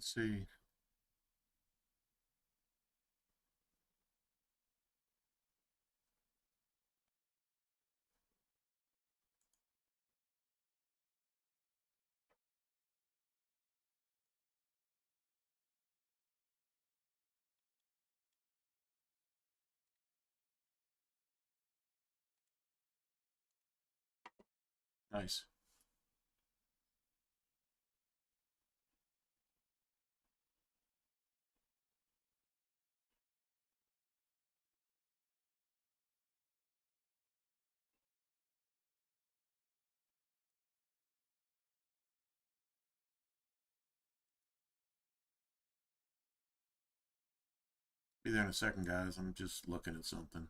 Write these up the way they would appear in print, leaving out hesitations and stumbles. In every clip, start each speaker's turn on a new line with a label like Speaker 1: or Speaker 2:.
Speaker 1: Let's see. Nice. Be there in a second, guys. I'm just looking at something.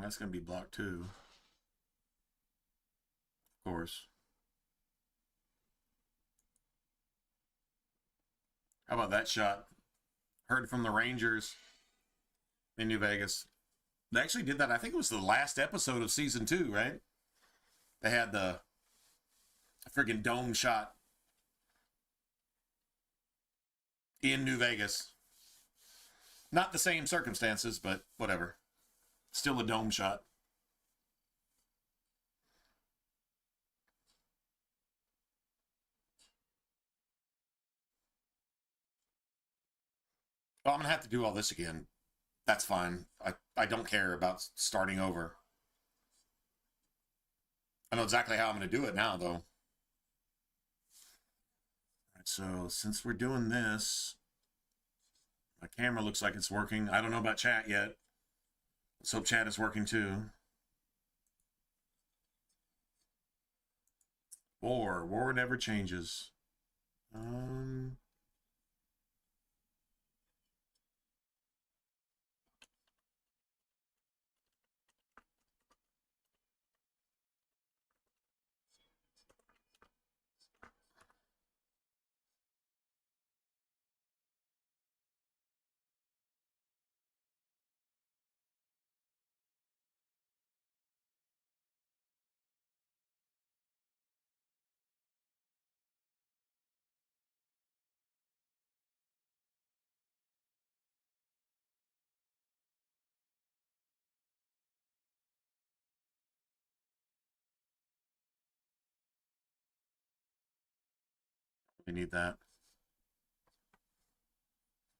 Speaker 1: That's going to be blocked too. Of course. How about that shot? Heard from the Rangers in New Vegas. They actually did that. I think it was the last episode of season 2, right? They had the friggin' dome shot in New Vegas. Not the same circumstances, but whatever. Still a dome shot. Oh, I'm going to have to do all this again. That's fine. I don't care about starting over. I know exactly how I'm going to do it now, though. All right, so since we're doing this, my camera looks like it's working. I don't know about chat yet. Let's hope chat is working too. War never changes. We need that.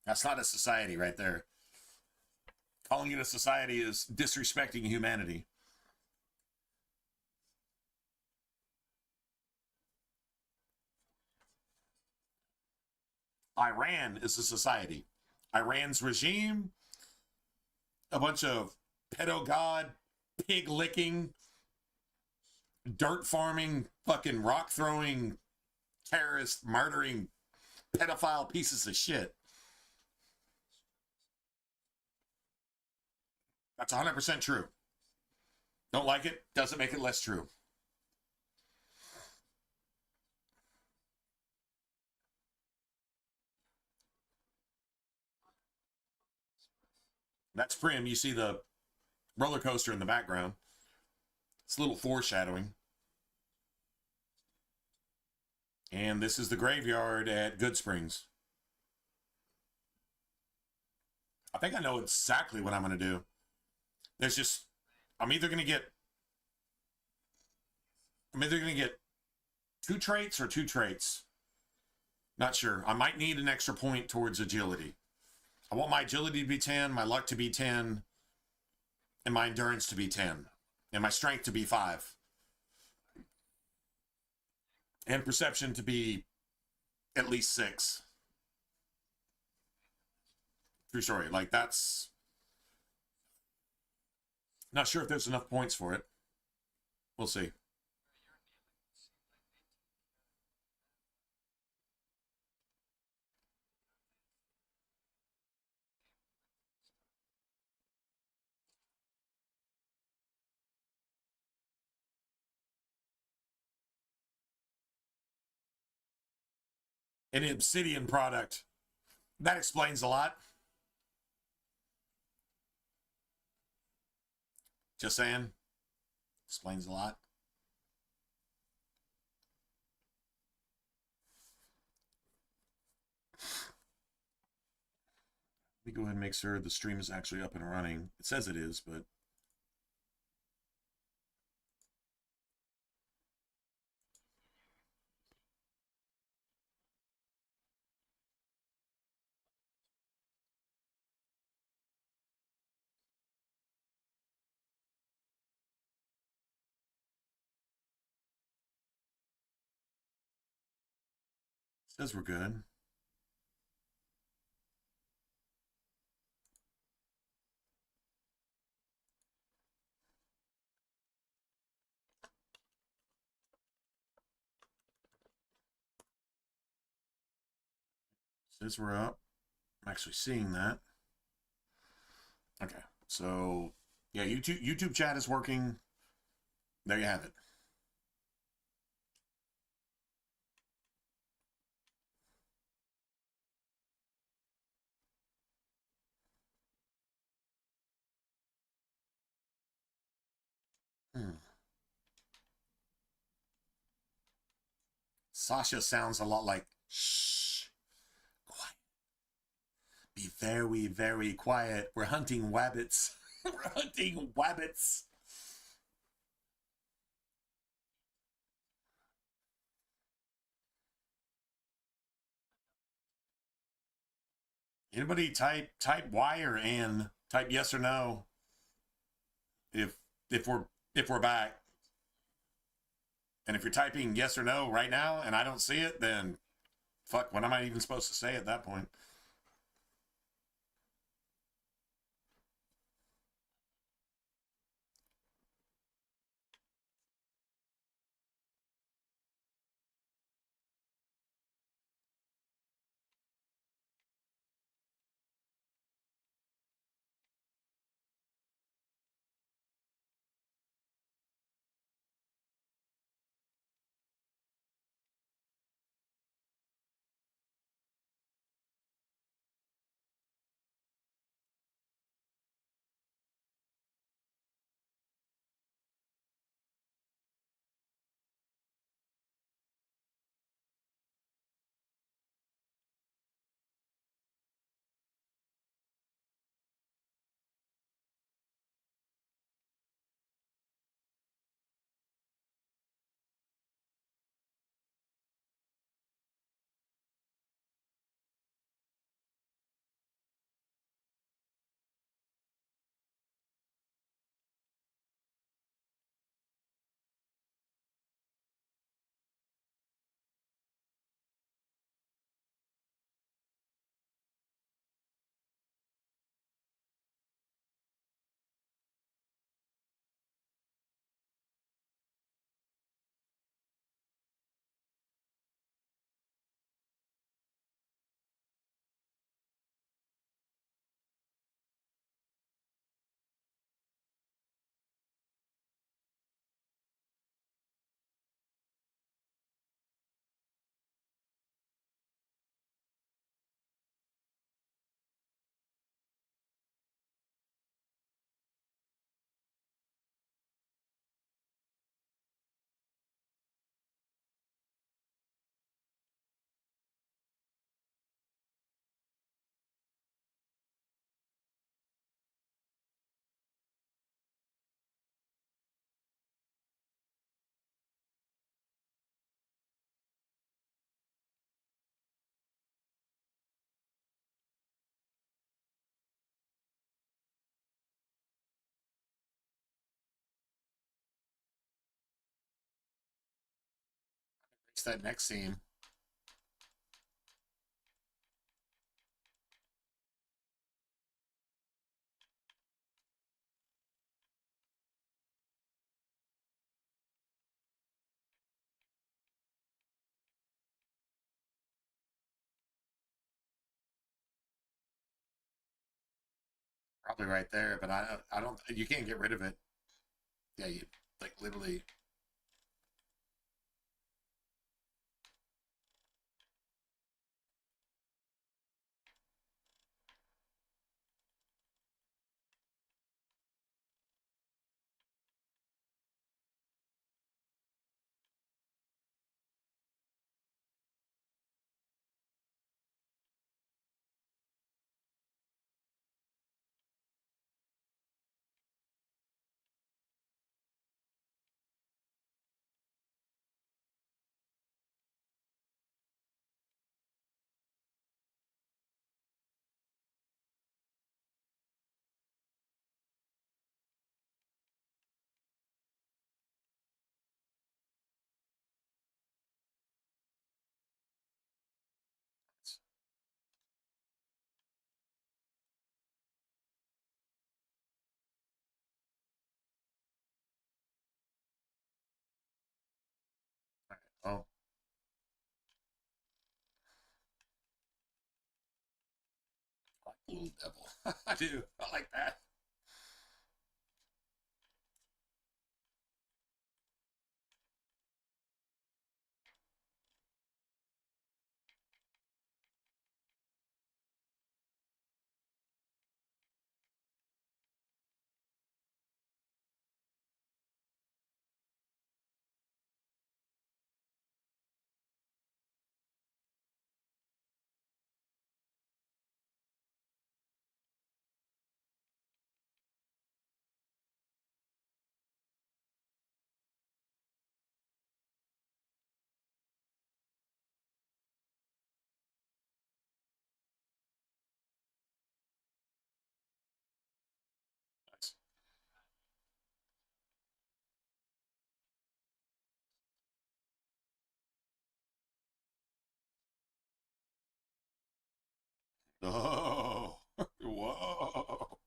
Speaker 1: That's not a society right there. Calling it a society is disrespecting humanity. Iran is a society. Iran's regime, a bunch of pedo god, pig licking, dirt farming, fucking rock throwing, terrorist murdering, pedophile pieces of shit. That's 100% true. Don't like it, doesn't make it less true. That's Prim. You see the roller coaster in the background. It's a little foreshadowing. And this is the graveyard at Good Springs. I think I know exactly what I'm going to do. There's just, I'm either going to get 2 traits or 2 traits. Not sure. I might need an extra point towards agility. I want my agility to be 10, my luck to be 10, and my endurance to be 10, and my strength to be 5. And perception to be at least 6. True story. Like, that's... Not sure if there's enough points for it. We'll see. an Obsidian product. That explains a lot. Just saying. Explains a lot. Let me go ahead and make sure the stream is actually up and running. It says it is, but... Says we're good. Says we're up. I'm actually seeing that. Okay, so yeah, YouTube chat is working. There you have it. Sasha sounds a lot like shh, quiet. Be very, very quiet. We're hunting wabbits. We're hunting wabbits. Anybody type Y or N? Type yes or no. If we're back. And if you're typing yes or no right now and I don't see it, then fuck, what am I even supposed to say at that point? It's that next scene. Probably right there, but I don't. You can't get rid of it. Yeah, you like literally. Little devil. I do. I like that. Nice. Oh, whoa.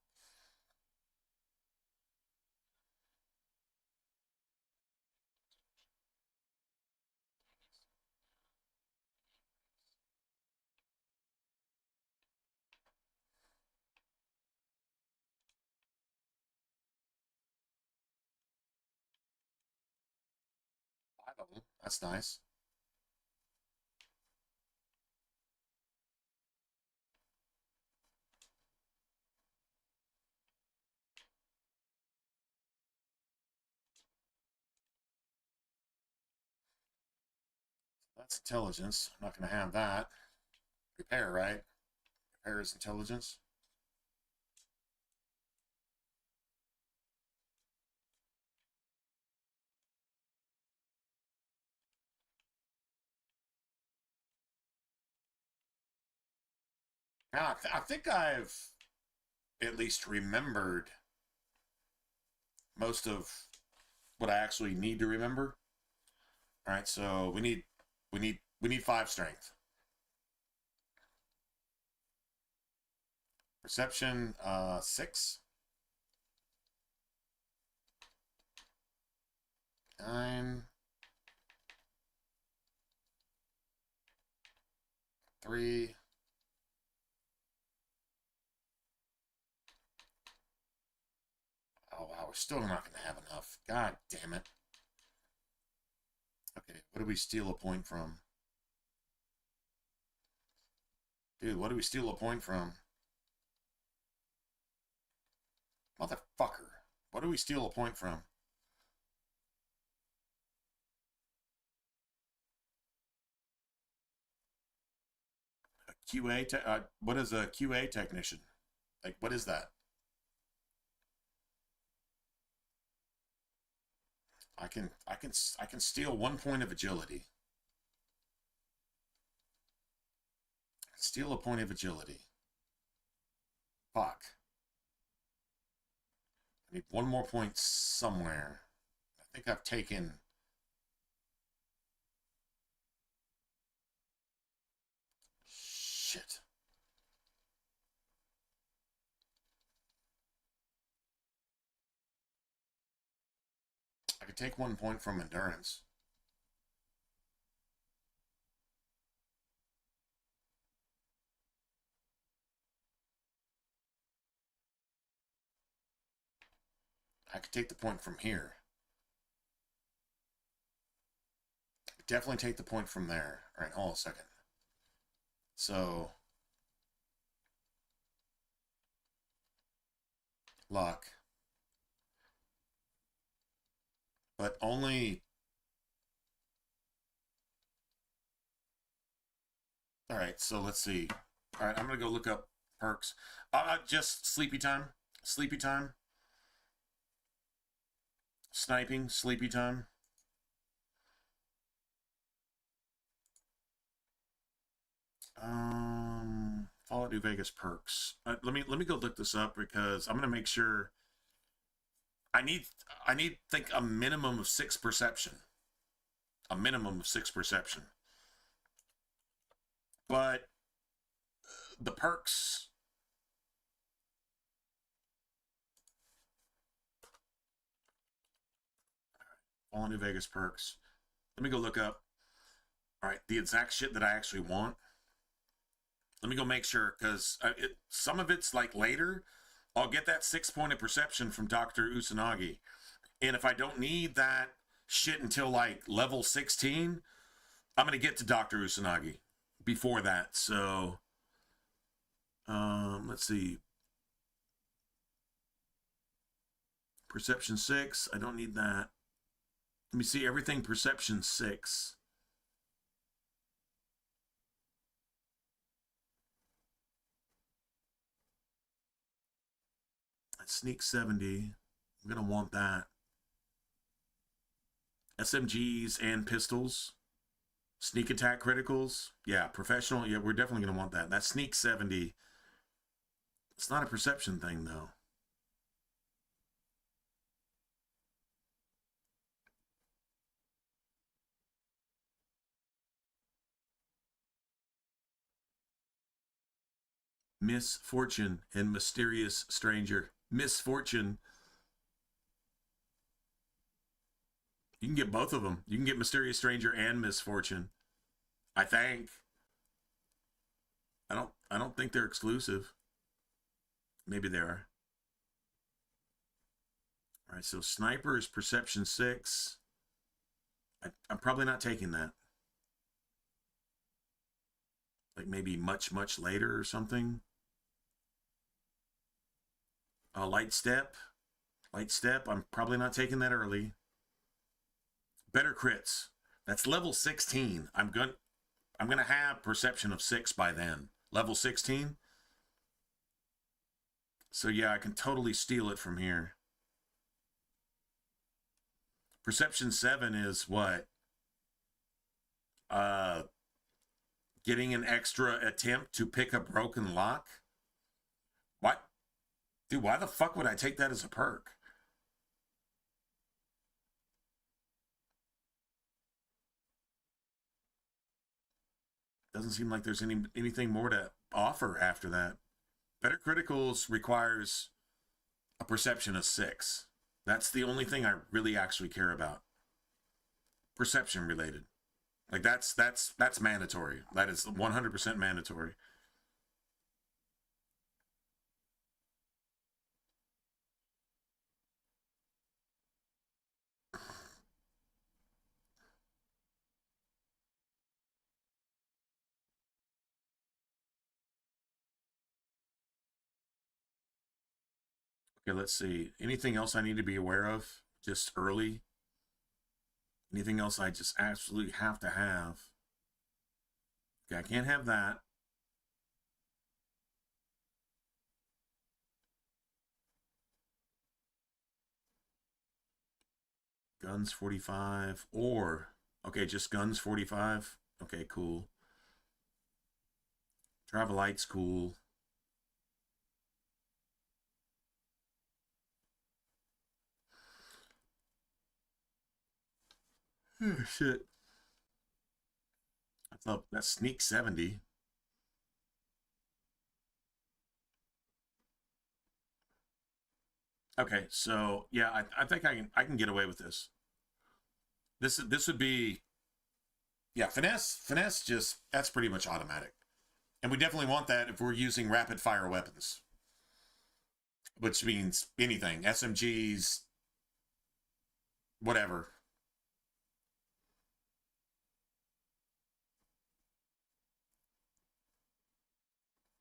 Speaker 1: Five of them. That's nice. That's intelligence. I'm not going to have that. Repair, right? Repair is intelligence. Now, I think I've at least remembered most of what I actually need to remember. All right, so we need 5 strength. Perception, 6. 9. 3. Oh wow, we're still not going to have enough. God damn it. Okay, what do we steal a point from? Dude, what do we steal a point from? Motherfucker. What do we steal a point from? A QA, what is a QA technician? Like, what is that? I can steal 1 point of agility. Steal a point of agility. Fuck. I need 1 more point somewhere. I think I've taken... Shit. I could take 1 point from endurance. I could take the point from here. Definitely take the point from there. All right, hold on a second. So, luck. But only... All right, so let's see. All right, I'm going to go look up perks. Just SleepyTyme. SleepyTyme. Sniping, SleepyTyme. Fallout New Vegas perks. Let me go look this up because I'm gonna make sure. I need think a minimum of 6 perception. A minimum of 6 perception. But the perks. Fallout New Vegas perks. Let me go look up. All right, the exact shit that I actually want. Let me go make sure, because some of it's like later. I'll get that 6-point of perception from Dr. Usanagi. And if I don't need that shit until like level 16, I'm going to get to Dr. Usanagi before that. So, let's see. Perception 6. I don't need that. Let me see everything perception 6. Sneak 70. I'm going to want that. SMGs and pistols. Sneak attack criticals. Yeah, professional. Yeah, we're definitely going to want that. That's sneak 70. It's not a perception thing, though. Misfortune and mysterious stranger. Misfortune. You can get both of them. You can get mysterious stranger and misfortune. I think. I don't think they're exclusive. Maybe they are. All right, so sniper is perception 6. I'm probably not taking that. Like maybe much, much later or something. Light step. Light step. I'm probably not taking that early. Better crits. That's level 16. I'm gonna have perception of 6 by then. Level 16. So yeah, I can totally steal it from here. Perception 7 is what? Getting an extra attempt to pick a broken lock? What? Dude, why the fuck would I take that as a perk? Doesn't seem like there's anything more to offer after that. Better criticals requires a perception of 6. That's the only thing I really actually care about. Perception related. Like that's mandatory. That is 100% mandatory. Okay, let's see. Anything else I need to be aware of? Just early? Anything else I just absolutely have to have? Okay, I can't have that. Guns 45 or, okay, just guns 45. Okay, cool. Travel light's cool. Oh, shit. I thought that's sneak 70. Okay, so yeah, I think I can get away with this. This would be, yeah, finesse just, that's pretty much automatic. And we definitely want that if we're using rapid fire weapons. Which means anything. SMGs, whatever.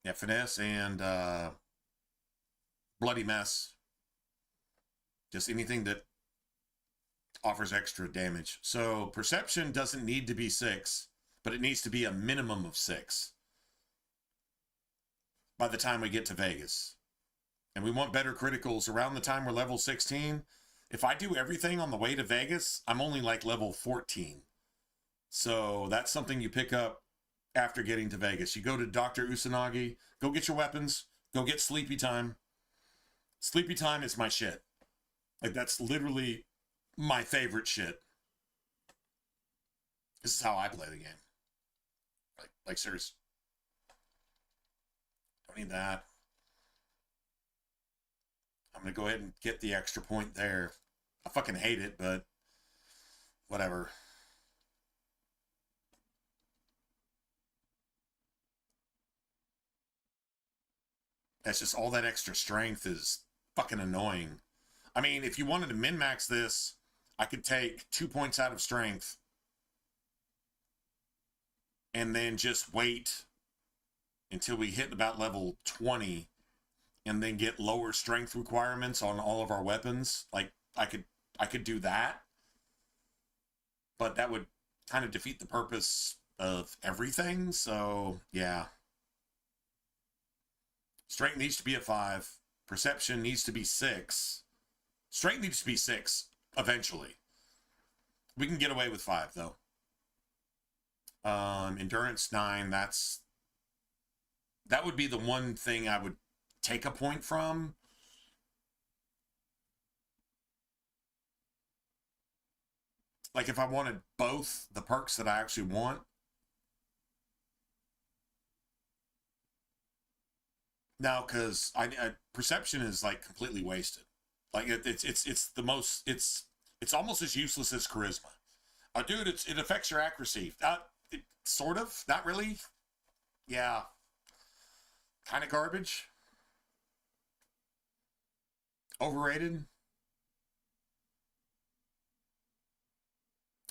Speaker 1: Yeah, finesse and bloody mess. Just anything that offers extra damage. So perception doesn't need to be 6, but it needs to be a minimum of 6 by the time we get to Vegas. And we want better criticals around the time we're level 16. If I do everything on the way to Vegas, I'm only like level 14. So that's something you pick up after getting to Vegas. You go to Dr. Usanagi, go get your weapons, go get SleepyTyme. SleepyTyme is my shit. Like, that's literally my favorite shit. This is how I play the game. Like serious. Don't need that. I'm going to go ahead and get the extra point there. I fucking hate it, but whatever. That's just all that extra strength is fucking annoying. I mean, if you wanted to min-max this, I could take 2 points out of strength and then just wait until we hit about level 20 and then get lower strength requirements on all of our weapons. Like, I could do that, but that would kind of defeat the purpose of everything. So yeah, strength needs to be at 5. Perception needs to be 6. Strength needs to be 6 eventually. We can get away with 5 though. Endurance 9. That would be the one thing I would take a point from. Like if I wanted both the perks that I actually want. Now, because I perception is like completely wasted. Like it's the most it's almost as useless as charisma. Dude, it affects your accuracy. Sort of, not really. Yeah, kind of garbage. Overrated.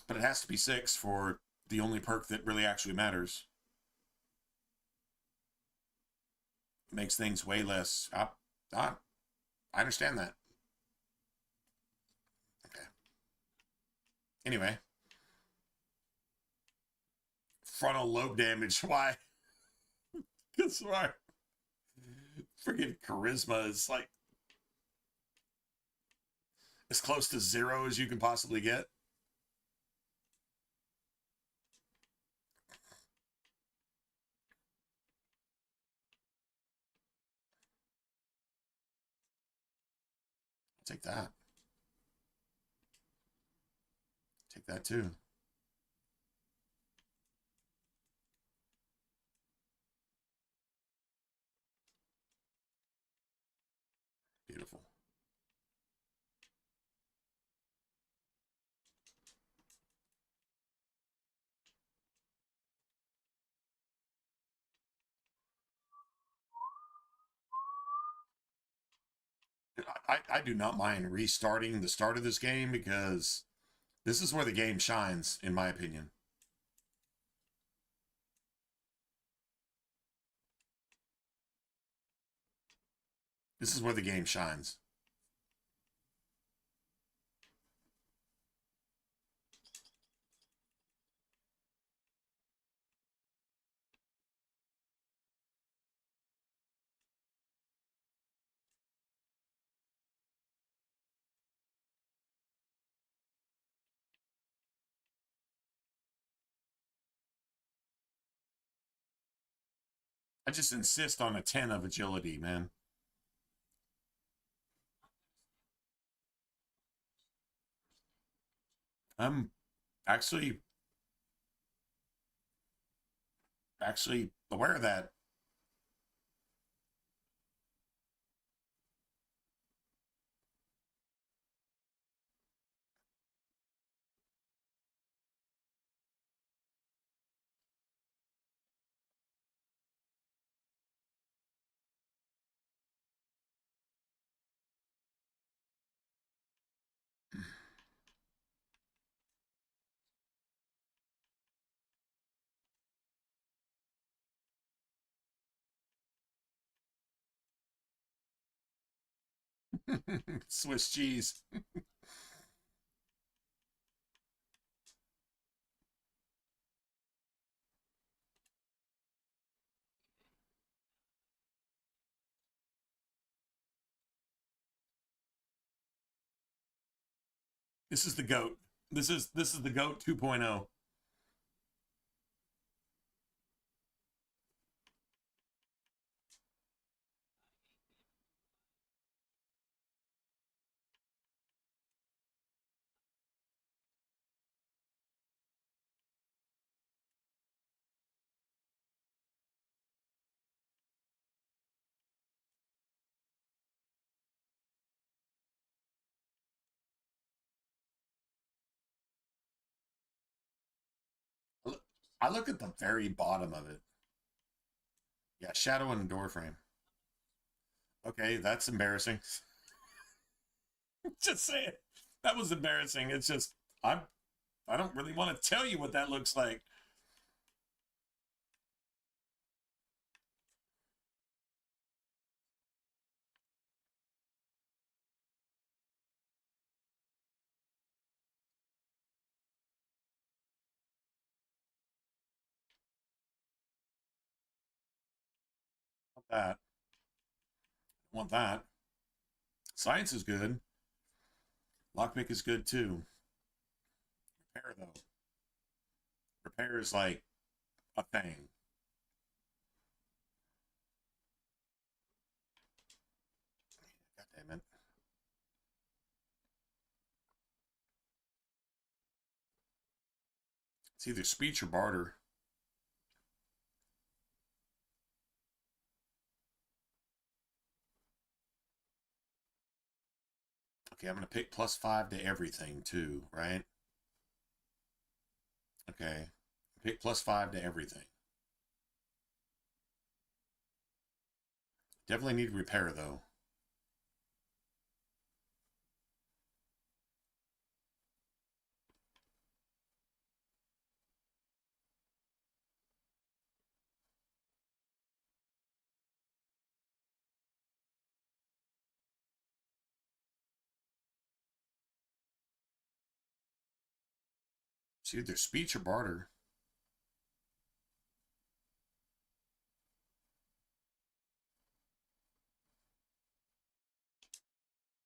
Speaker 1: But it has to be 6 for the only perk that really actually matters. Makes things way less. I understand that. Okay. Anyway. Frontal lobe damage. Why? Because why? Freaking charisma is like as close to 0 as you can possibly get. Take that. Take that too. Beautiful. I do not mind restarting the start of this game because this is where the game shines, in my opinion. This is where the game shines. I just insist on a 10 of agility, man. I'm actually aware of that. Swiss cheese. This is the goat. This is the goat 2.0. I look at the very bottom of it. Yeah, shadow and door frame. Okay, that's embarrassing. Just saying. That was embarrassing. It's just I don't really want to tell you what that looks like. Want that. Want that. Science is good. Lockpick is good too. Repair though. Repair is like a thing. God damn it. It's either speech or barter. Okay, I'm gonna pick +5 to everything too, right? Okay. Pick +5 to everything. Definitely need repair though. It's either speech or barter.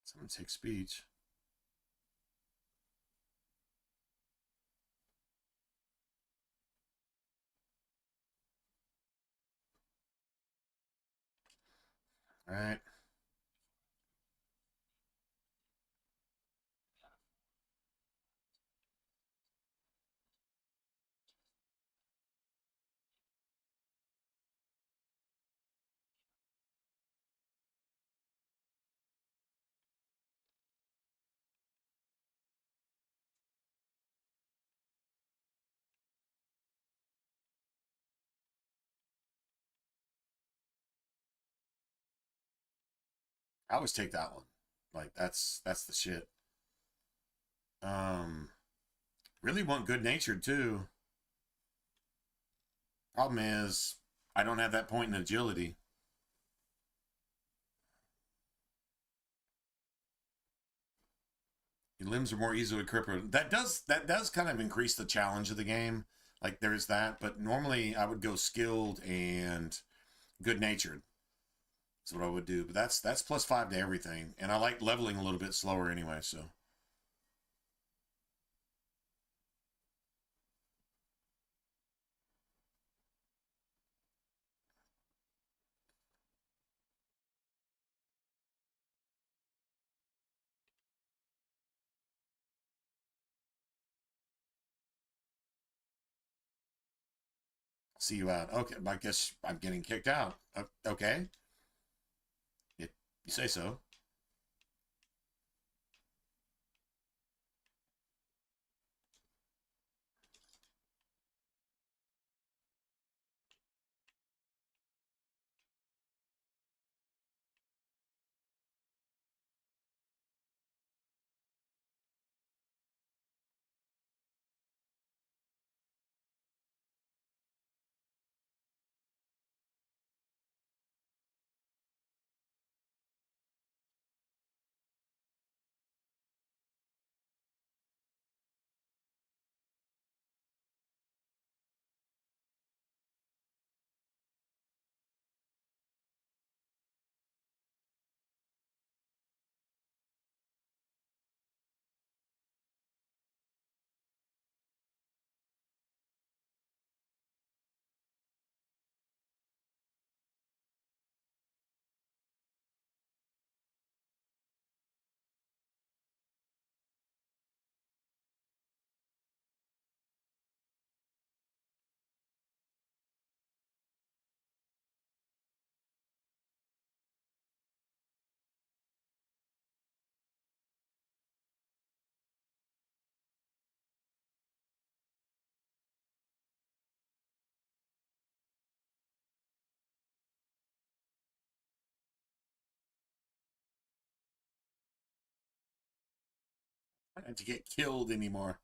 Speaker 1: So I'm gonna take speech. All right. I always take that one. Like that's the shit. Um, really want good natured too. Problem is, I don't have that point in agility. Your limbs are more easily crippled. That does kind of increase the challenge of the game. Like there's that, but normally I would go skilled and good natured. That's what I would do. But that's +5 to everything, and I like leveling a little bit slower anyway. So see you out. Okay, I guess I'm getting kicked out. Okay, you, you say so. have to get killed anymore.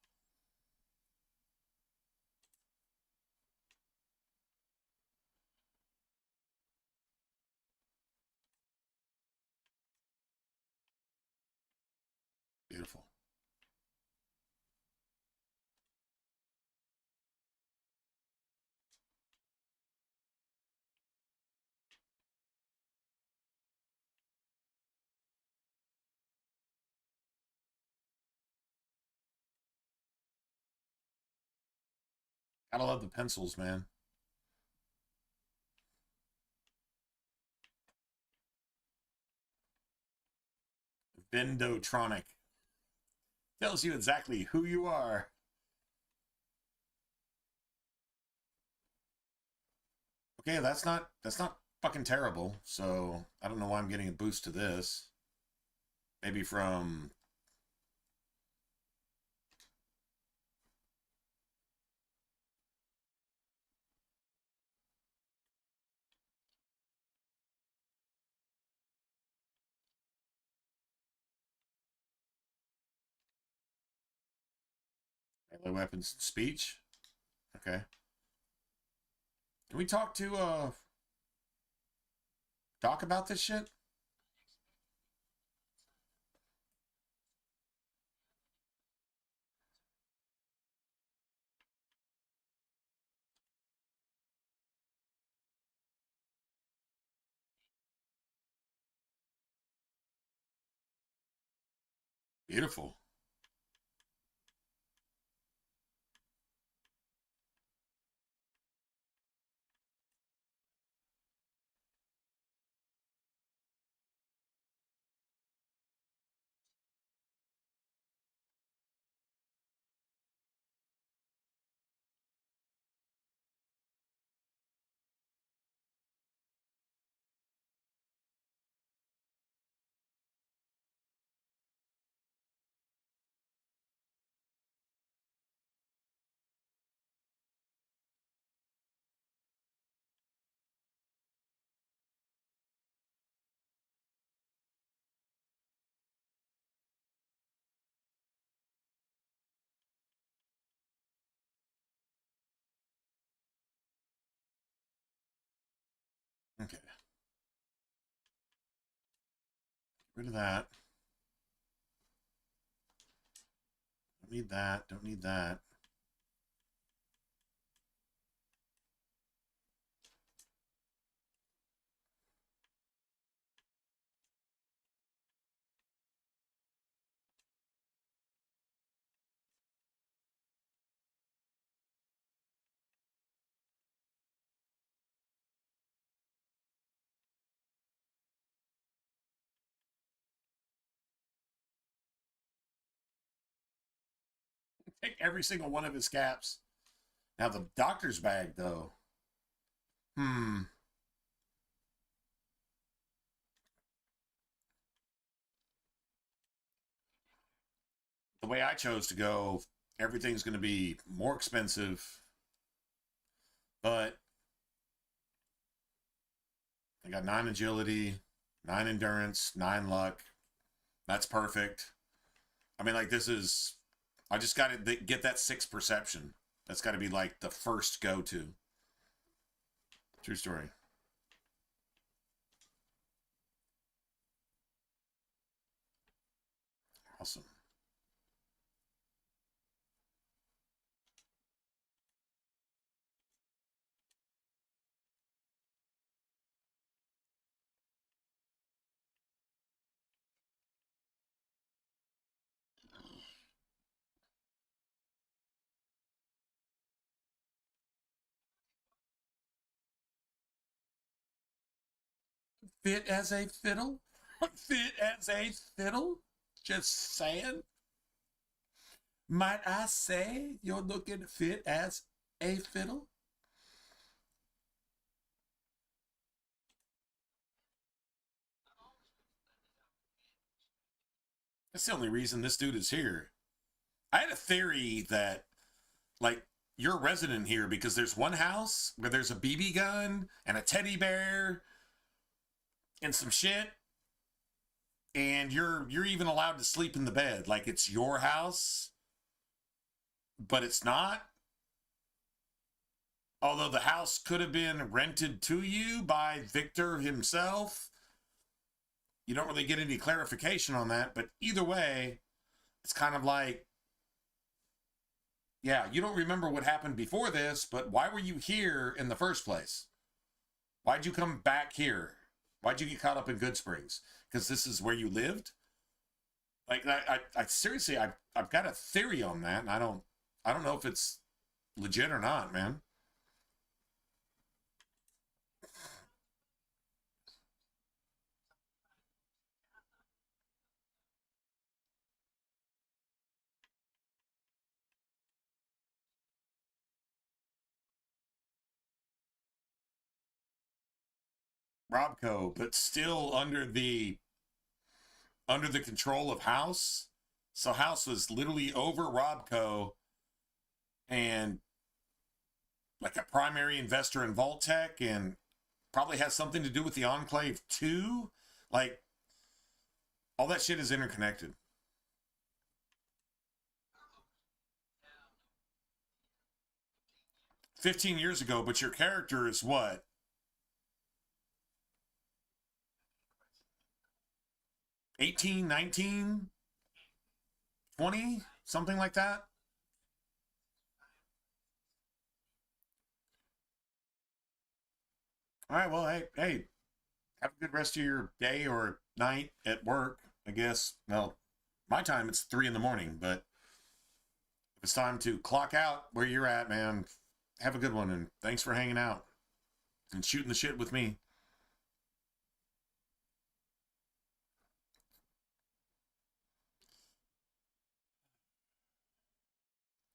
Speaker 1: Beautiful. Gotta love the pencils, man. Bendotronic. Tells you exactly who you are. Okay, that's not fucking terrible. So I don't know why I'm getting a boost to this. Maybe from melee weapons and speech. Okay. Can we talk to Doc about this shit? Beautiful. Okay. Get rid of that. Don't need that. Don't need that. Take every single one of his caps. Now the doctor's bag, though. The way I chose to go, everything's going to be more expensive, but I got 9 agility, 9 endurance, 9 luck. That's perfect. I mean, like, this is... I just got to get that 6 perception. That's got to be, like, the first go-to. True story. Awesome. Fit as a fiddle? Fit as a fiddle? Just saying. Might I say you're looking fit as a fiddle? That's the only reason this dude is here. I had a theory that, like, you're a resident here because there's one house where there's a BB gun and a teddy bear and some shit and you're even allowed to sleep in the bed like it's your house, but it's not. Although the house could have been rented to you by Victor himself. You don't really get any clarification on that, but either way, it's kind of like, yeah, you don't remember what happened before this, but why were you here in the first place? Why'd you come back here? Why'd you get caught up in Good Springs? Because this is where you lived? Like, I seriously, I've got a theory on that, and I don't know if it's legit or not, man. Robco, but still under the control of House. So House was literally over Robco and like a primary investor in Vault-Tec, and probably has something to do with the Enclave too. Like, all that shit is interconnected. 15 years ago, but your character is what? 18, 19, 20, something like that? All right, well, hey, have a good rest of your day or night at work, I guess. Well, my time it's 3 in the morning, but if it's time to clock out where you're at, man, have a good one, and thanks for hanging out and shooting the shit with me.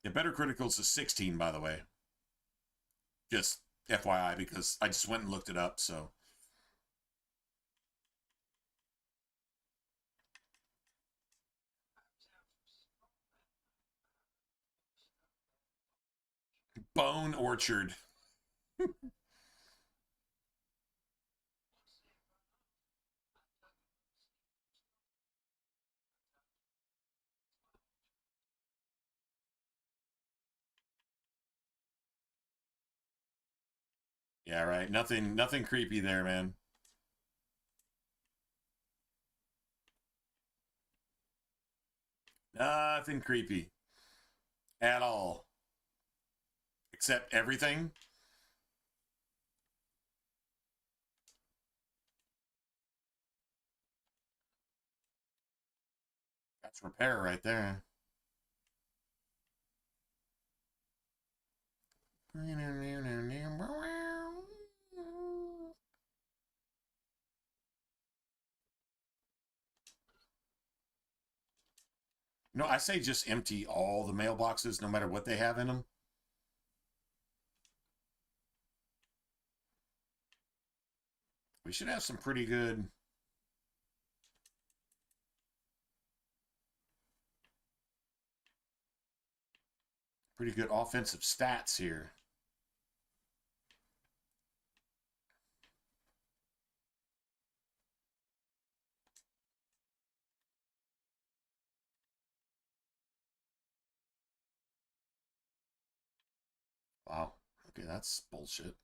Speaker 1: Yeah, Better Criticals is 16, by the way. Just FYI, because I just went and looked it up, so. Bone Orchard. Yeah, right. Nothing creepy there, man. Nothing creepy at all. Except everything. That's repair right there. No, I say just empty all the mailboxes, no matter what they have in them. We should have some pretty good offensive stats here. Wow. Okay, that's bullshit.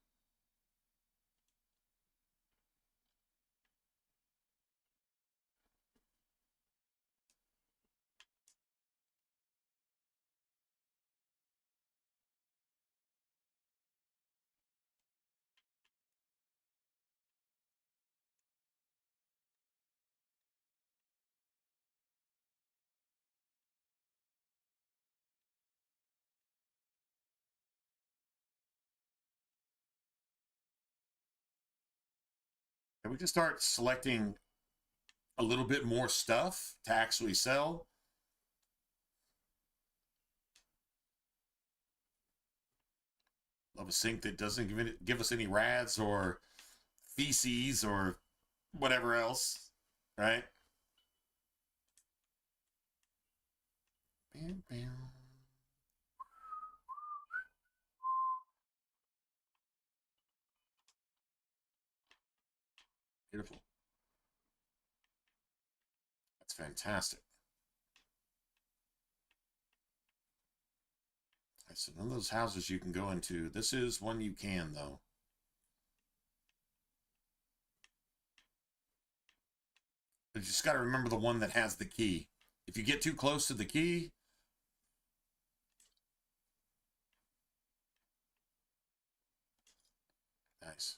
Speaker 1: And we can start selecting a little bit more stuff to actually sell. Love a sink that doesn't give us any rads or feces or whatever else, right? Bam, bam. Beautiful. fantastic. So none of those houses you can go into. This is one you can, though. But you just got to remember the one that has the key. If you get too close to the key... Nice.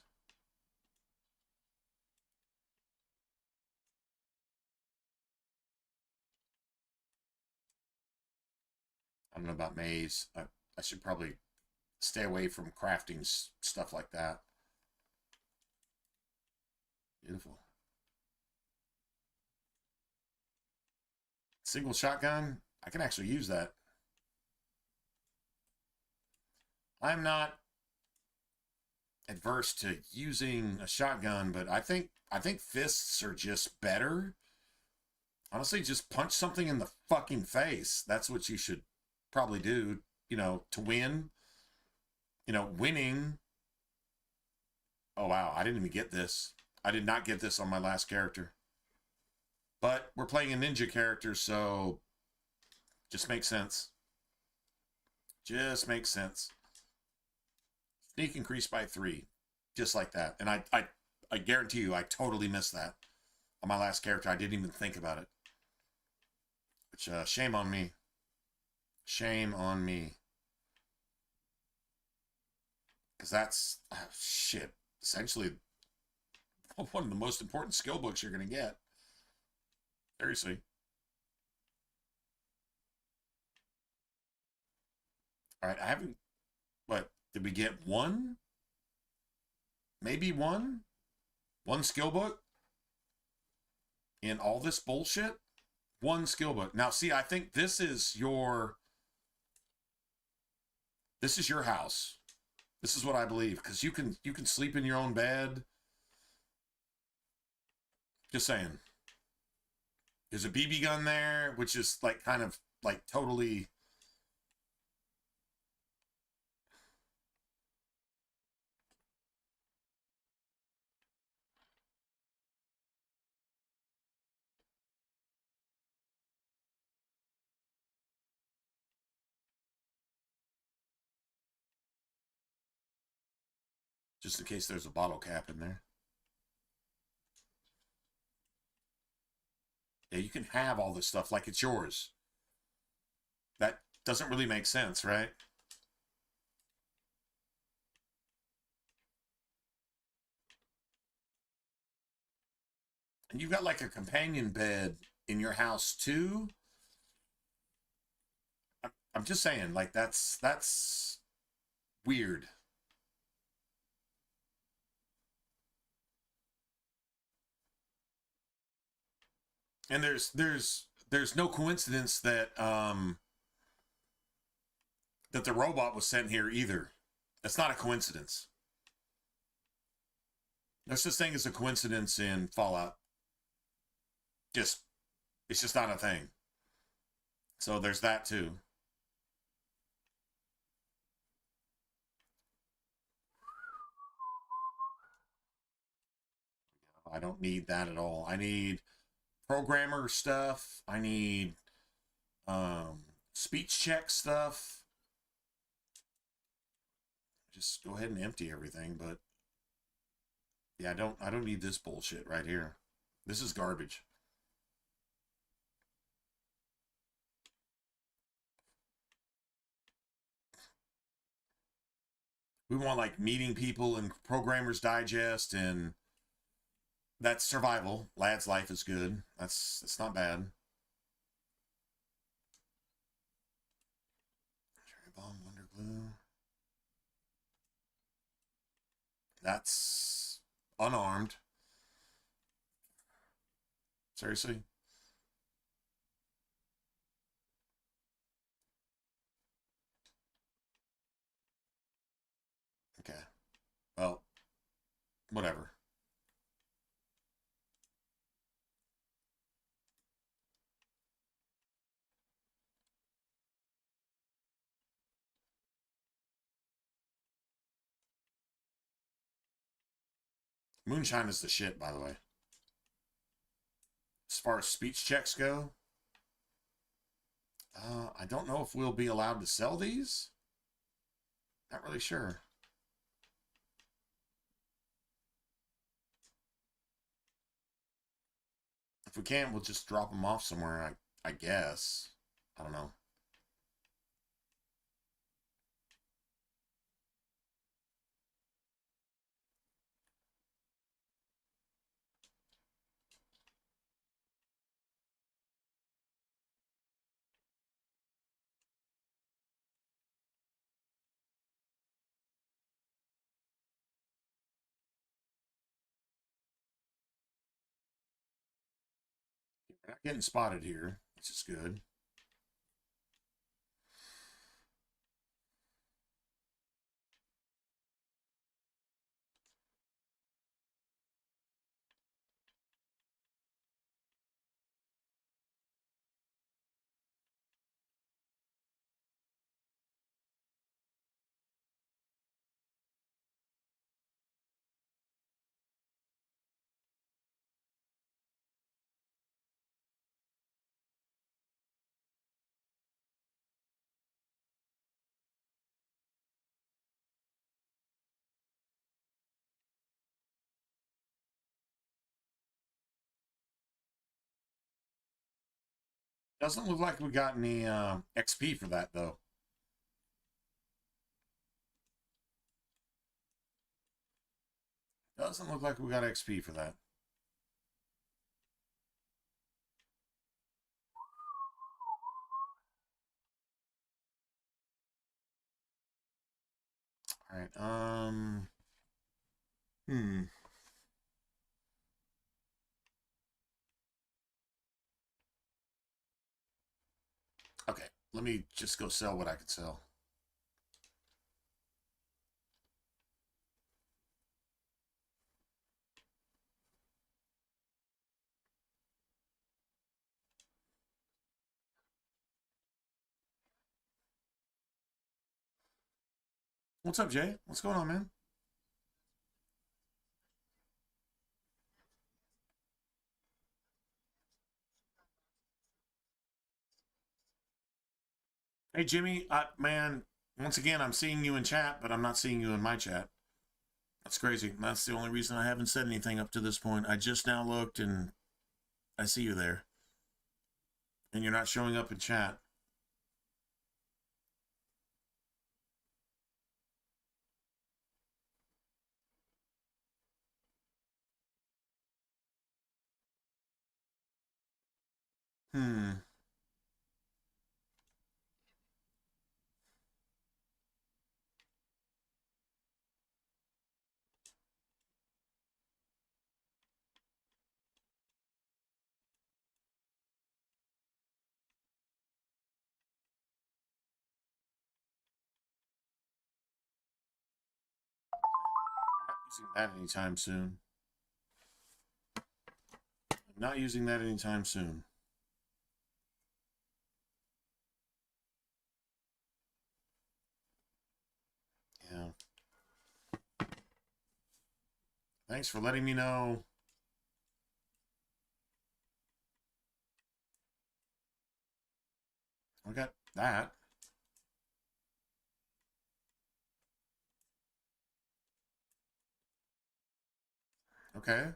Speaker 1: I don't know about maze. I should probably stay away from crafting stuff like that. Beautiful. Single shotgun. I can actually use that. I'm not adverse to using a shotgun, but I think fists are just better. Honestly, just punch something in the fucking face. That's what you should probably do, you know, to win. You know, winning. Oh, wow. I didn't even get this. I did not get this on my last character. But we're playing a ninja character, so just makes sense. Just makes sense. Sneak increased by 3. Just like that. And I guarantee you, I totally missed that. On my last character, I didn't even think about it. Which, shame on me. Shame on me. Because that's, shit, essentially one of the most important skill books you're going to get. Seriously. All right, I haven't, what, did we get one? Maybe one? One skill book? In all this bullshit? One skill book. Now, see, I think this is your house. This is what I believe, because you can sleep in your own bed. Just saying. There's a BB gun there, which is like kind of like totally. Just in case there's a bottle cap in there. Yeah, you can have all this stuff like it's yours. That doesn't really make sense, right? And you've got like a companion bed in your house too. I'm just saying, like that's weird. And there's no coincidence that that the robot was sent here either. That's not a coincidence. No such thing as a coincidence in Fallout. It's just not a thing. So there's that too. I don't need that at all. I need programmer stuff. I need speech check stuff. Just go ahead and empty everything, but yeah, I don't need this bullshit right here. This is garbage. We want like meeting people and Programmer's Digest, and that's survival. Lad's Life is good. That's not bad. Cherry Bomb, Wonder Glue. That's unarmed. Seriously? Okay. Well, whatever. Moonshine is the shit, by the way. far as speech checks go. I don't know if we'll be allowed to sell these. Not really sure. If we can, we'll just drop them off somewhere, I guess. I don't know. We're not getting spotted here, which is good. Doesn't look like we got any XP for that, though. Doesn't look like we got XP for that. All right. Okay, let me just go sell what I can sell. What's up, Jay? What's going on, man? Hey, Jimmy, man, once again, I'm seeing you in chat, but I'm not seeing you in my chat. That's crazy. That's the only reason I haven't said anything up to this point. I just now looked, and I see you there. And you're not showing up in chat. Hmm. Using that anytime soon. I'm not using that anytime soon. Yeah. Thanks for letting me know. I got that. Okay.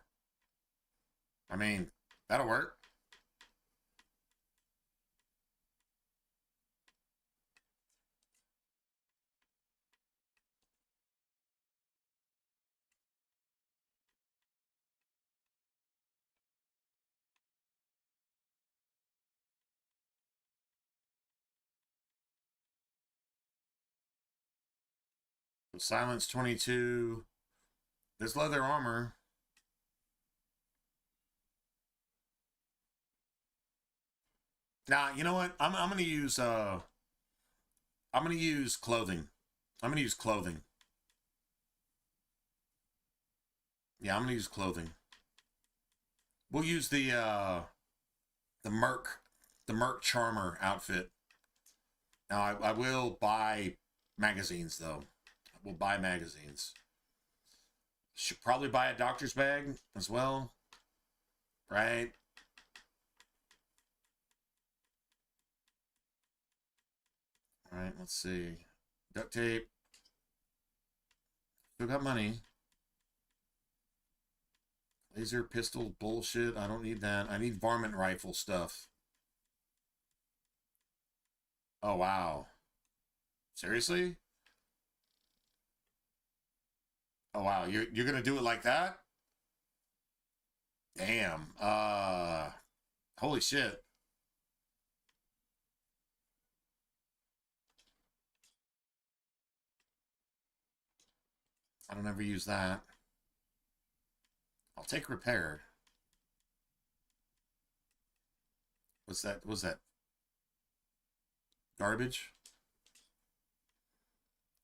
Speaker 1: I mean, that'll work. Silence 22. This leather armor. Nah, you know what? I'm gonna use clothing. I'm gonna use clothing. Yeah, I'm gonna use clothing. We'll use the Merc Charmer outfit. Now I will buy magazines though. We'll buy magazines. Should probably buy a doctor's bag as well. Right? All right, let's see. Duct tape. Still got money. Laser pistol bullshit. I don't need that. I need varmint rifle stuff. Oh, wow. Seriously? Oh, wow. You're going to do it like that? Damn. Holy shit. I don't ever use that. I'll take repair. What's that? What's that? Garbage?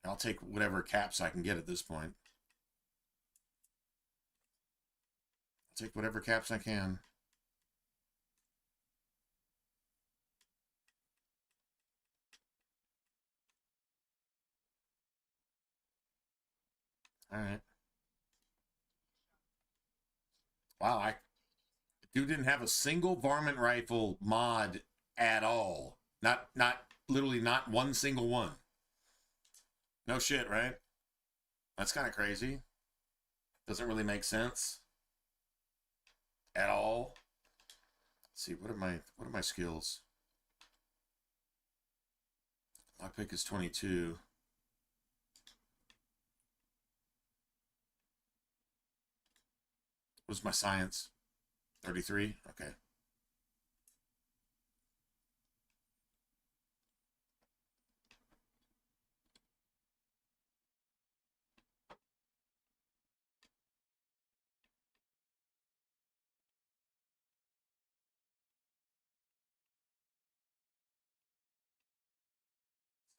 Speaker 1: I'll take whatever caps I can get at this point. I'll take whatever caps I can. All right. Wow, dude didn't have a single varmint rifle mod at all. Not literally not one single one. No shit, right? That's kind of crazy. Doesn't really make sense at all. Let's see, what are my skills? Lockpick is 22. What's my science? 33? Okay.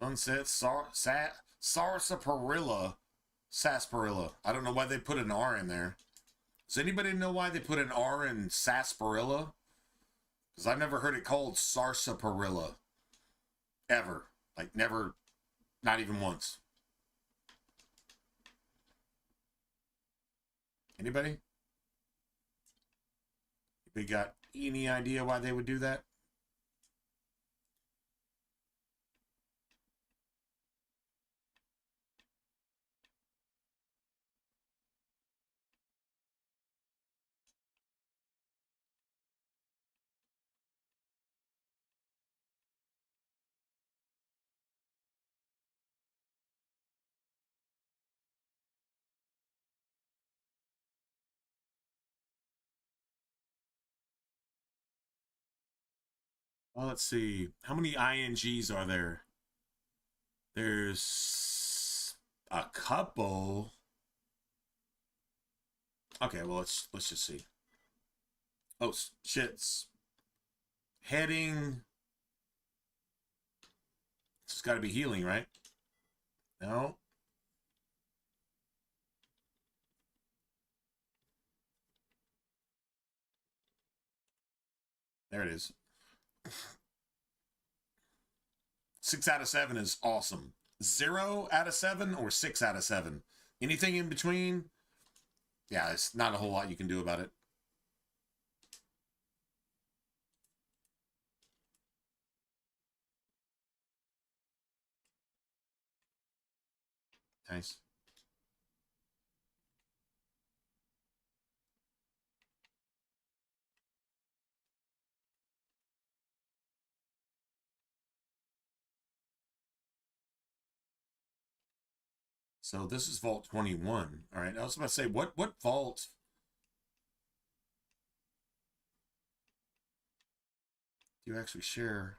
Speaker 1: Sunset sarsaparilla. Sarsaparilla. I don't know why they put an R in there. Does anybody know why they put an R in sarsaparilla? Because I've never heard it called sarsaparilla. Ever. Like, never. Not even once. Anybody? We got any idea why they would do that? Well, let's see. How many INGs are there? There's a couple. Okay, well let's just see. Oh shit's heading. It's got to be healing, right? No. There it is. 6 out of 7 is awesome. 0 out of 7 or 6 out of 7. Anything in between? Yeah, it's not a whole lot you can do about it. Nice. So this is vault 21. All right. I was about to say, what vault do you actually share?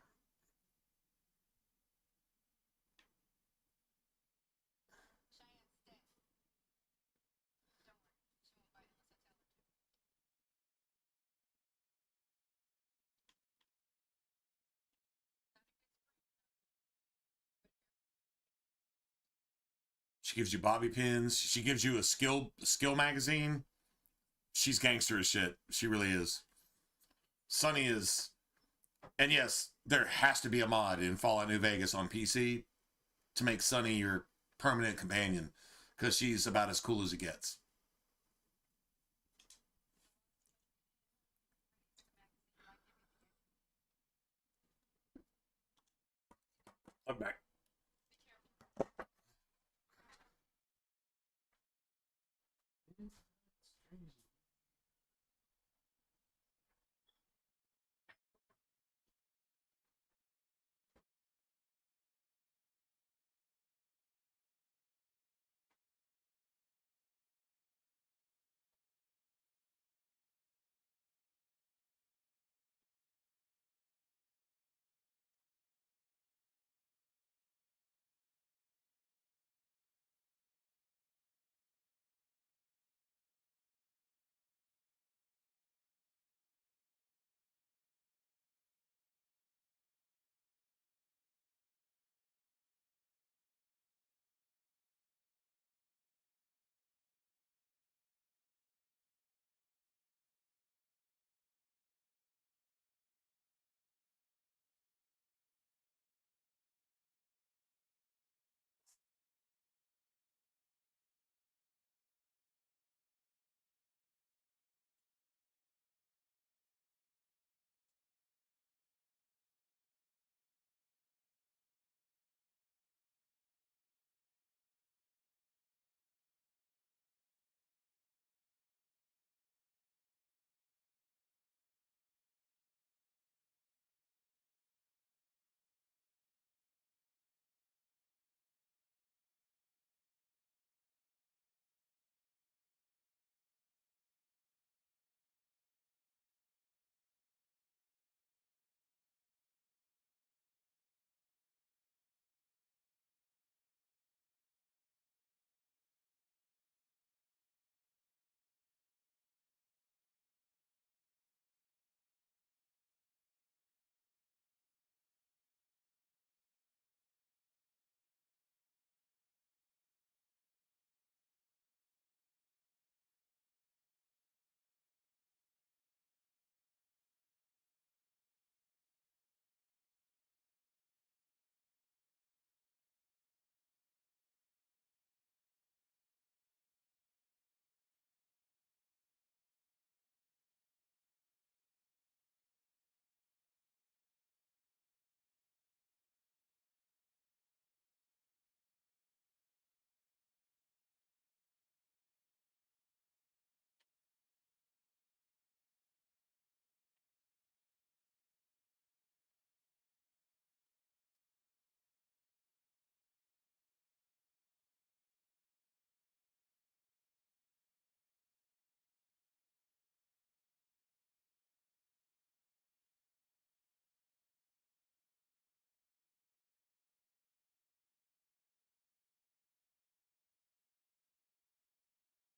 Speaker 1: She gives you bobby pins. She gives you a skill magazine. She's gangster as shit. She really is. Sunny is, and yes, there has to be a mod in Fallout New Vegas on PC to make Sunny your permanent companion, because she's about as cool as it gets. I'm back.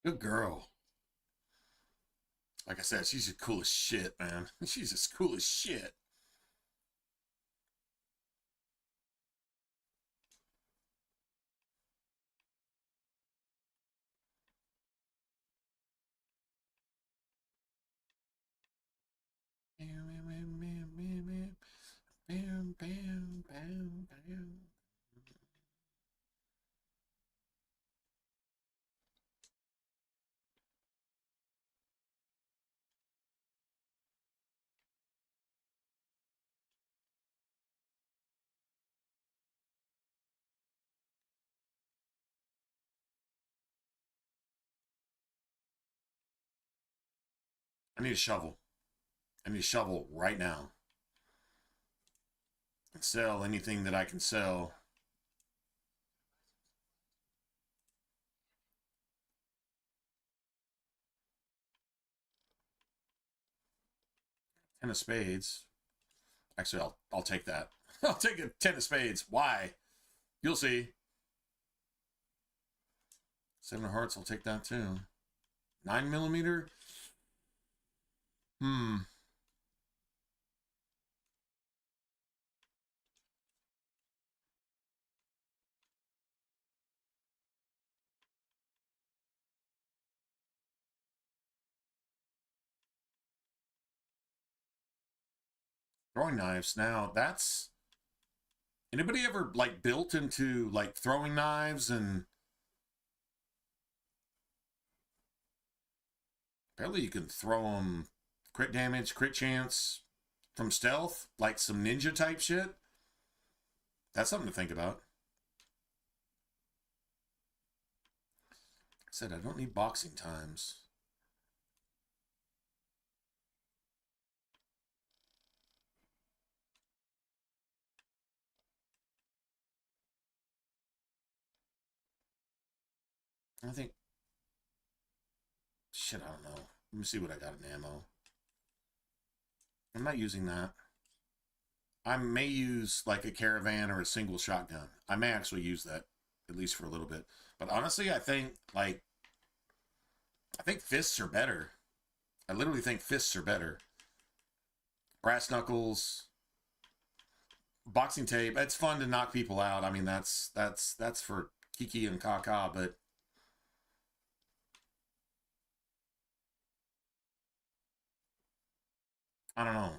Speaker 1: Good girl. Like I said, she's as cool as shit, man. She's as cool as shit. Bam, bam, bam, bam. I need a shovel. I need a shovel right now. And sell anything that I can sell. Ten of spades. Actually, I'll take that. I'll take a 10 of spades. Why? You'll see. 7 of hearts, I'll take that too. 9mm? Throwing knives. Now, that's... Anybody ever, like, built into, like, throwing knives and... Apparently you can throw them crit damage, crit chance from stealth, like some ninja type shit. That's something to think about. I said I don't need boxing times. I think... Shit, I don't know. Let me see what I got in ammo. I'm not using that. I may use like a caravan or a single shotgun. I may actually use that, at least for a little bit. But honestly, I think fists are better. I literally think fists are better. Brass knuckles, boxing tape. It's fun to knock people out. I mean, that's for Kiki and Kaka, but I don't know.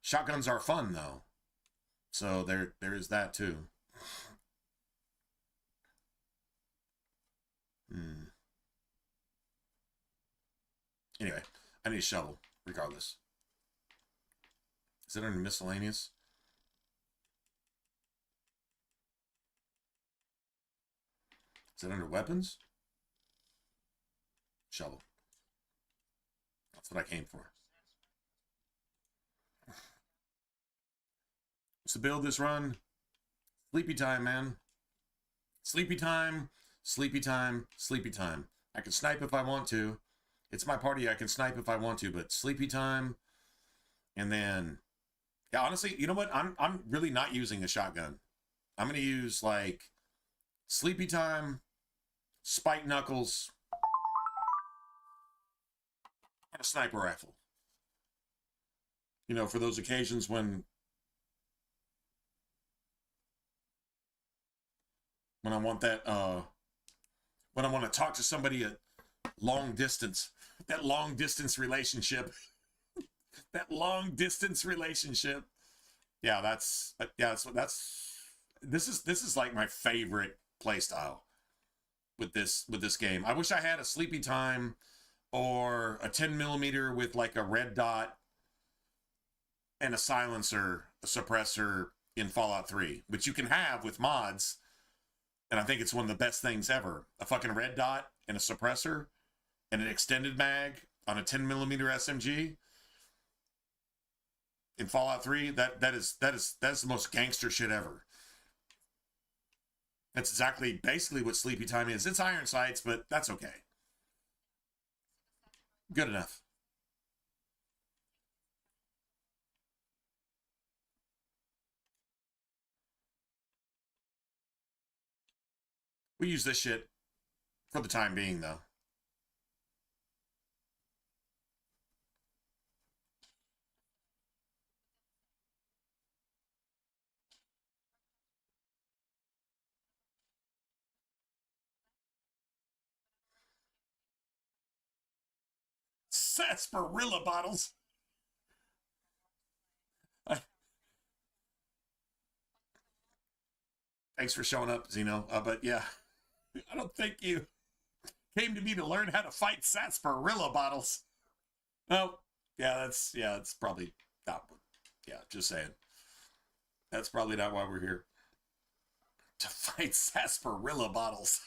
Speaker 1: Shotguns are fun though, so there is that too. Hmm. Anyway, I need a shovel, regardless. Is it under miscellaneous? Is it under weapons? Shovel. That's what I came for. What's the build this run? SleepyTyme, man. SleepyTyme, SleepyTyme, SleepyTyme. I can snipe if I want to. It's my party. I can snipe if I want to, but SleepyTyme. And then, yeah, honestly, you know what? I'm really not using a shotgun. I'm gonna use like SleepyTyme, Spike Knuckles, and a sniper rifle. You know, for those occasions when I want that when I want to talk to somebody at long distance, that long distance relationship. That long distance relationship. Yeah, that's this is like my favorite play style with this game. I wish I had a SleepyTyme or a 10mm with like a red dot and a silencer, a suppressor in Fallout 3, which you can have with mods. And I think it's one of the best things ever. A fucking red dot and a suppressor and an extended mag on a 10mm SMG in Fallout 3. That is the most gangster shit ever. That's exactly basically what SleepyTyme is. It's iron sights, but that's okay. Good enough. We use this shit for the time being, though. Sarsaparilla bottles. Thanks for showing up, Zeno. But yeah, I don't think you came to me to learn how to fight sarsaparilla bottles. Oh, that's probably not. Yeah, just saying. That's probably not why we're here. To fight sarsaparilla bottles.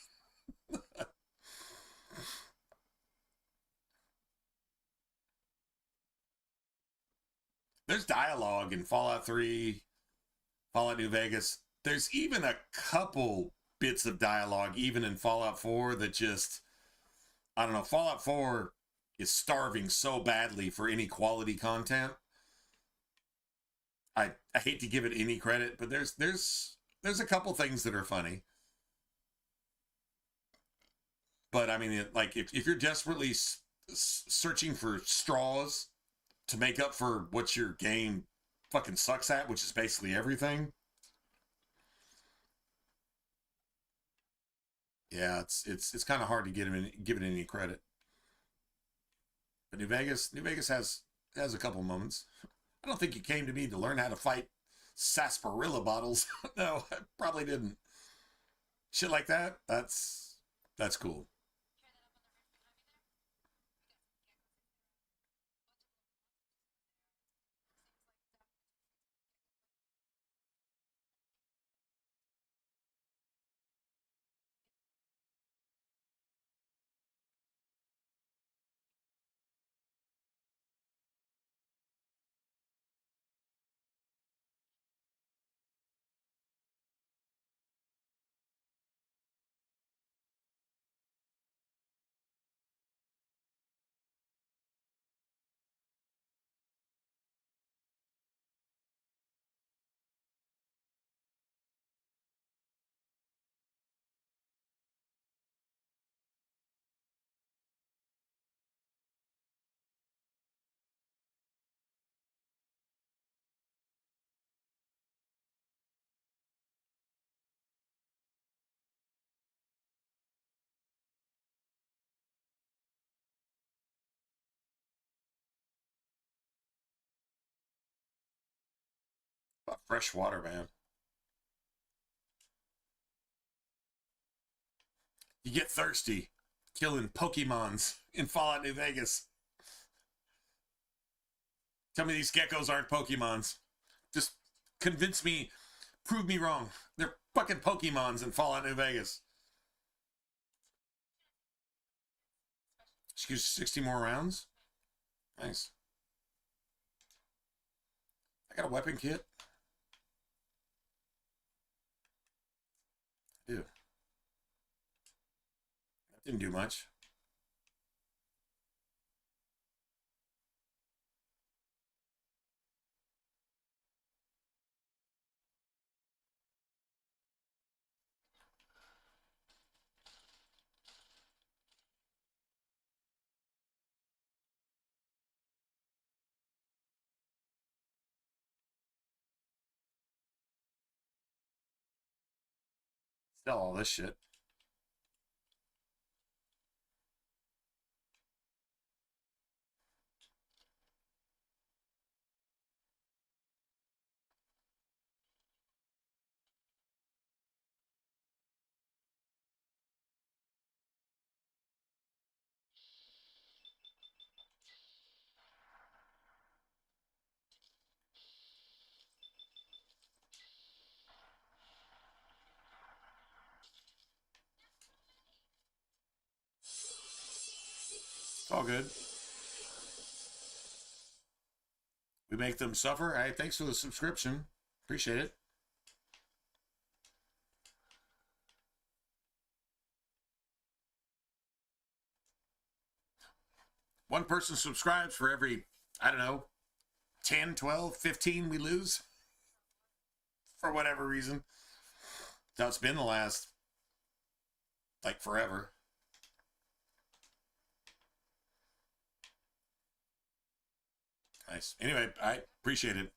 Speaker 1: There's dialogue in Fallout 3, Fallout New Vegas. There's even a couple bits of dialogue, even in Fallout 4, that just, I don't know. Fallout 4 is starving so badly for any quality content. I hate to give it any credit, but there's a couple things that are funny. But I mean, like if you're desperately searching for straws to make up for what your game fucking sucks at, which is basically everything. Yeah, it's kind of hard to give it any credit. But New Vegas has a couple moments. I don't think you came to me to learn how to fight sarsaparilla bottles. No, I probably didn't. Shit like that. That's cool. Fresh water, man. You get thirsty killing Pokemons in Fallout New Vegas. Tell me these geckos aren't Pokemons. Just convince me, prove me wrong. They're fucking Pokemons in Fallout New Vegas. Excuse 60 more rounds? Nice. I got a weapon kit. I do. That didn't do much. Sell all this shit. It's all good. We make them suffer. Hey, thanks for the subscription. Appreciate it. One person subscribes for every, I don't know, 10, 12, 15 we lose. For whatever reason. So it's been the last, like, forever. Nice. Anyway, I appreciate it.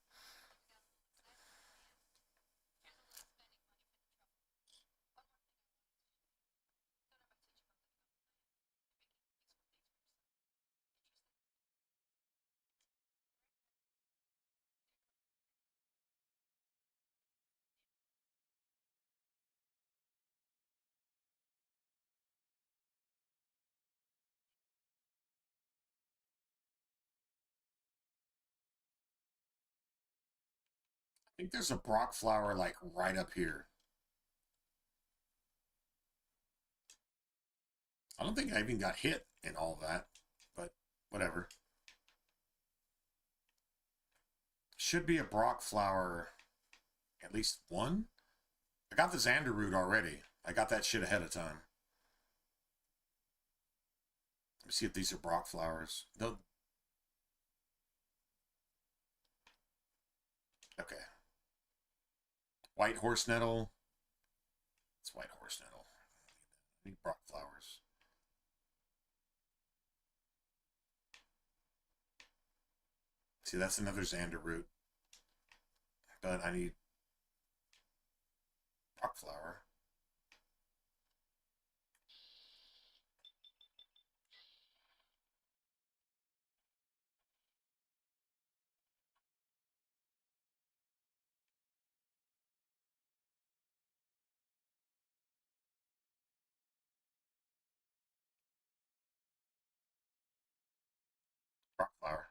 Speaker 1: I think there's a Brock flower, like, right up here. I don't think I even got hit in all that, but whatever. Should be a Brock flower, at least one. I got the Xander root already. I got that shit ahead of time. Let me see if these are Brock flowers. No. Okay. White horse nettle. It's white horse nettle. I need Brock flowers. See, that's another Xander root. But I need Brock flower. Brock flower.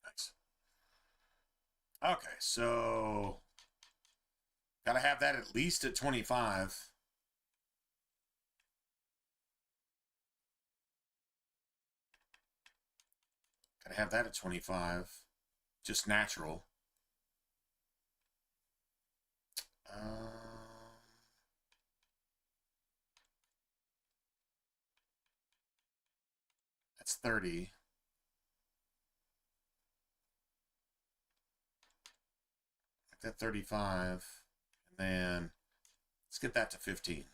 Speaker 1: Nice. Okay, so gotta have that at least at 25. Gotta have that at 25. Just natural. That's 30. Make that 35. And then let's get that to 15.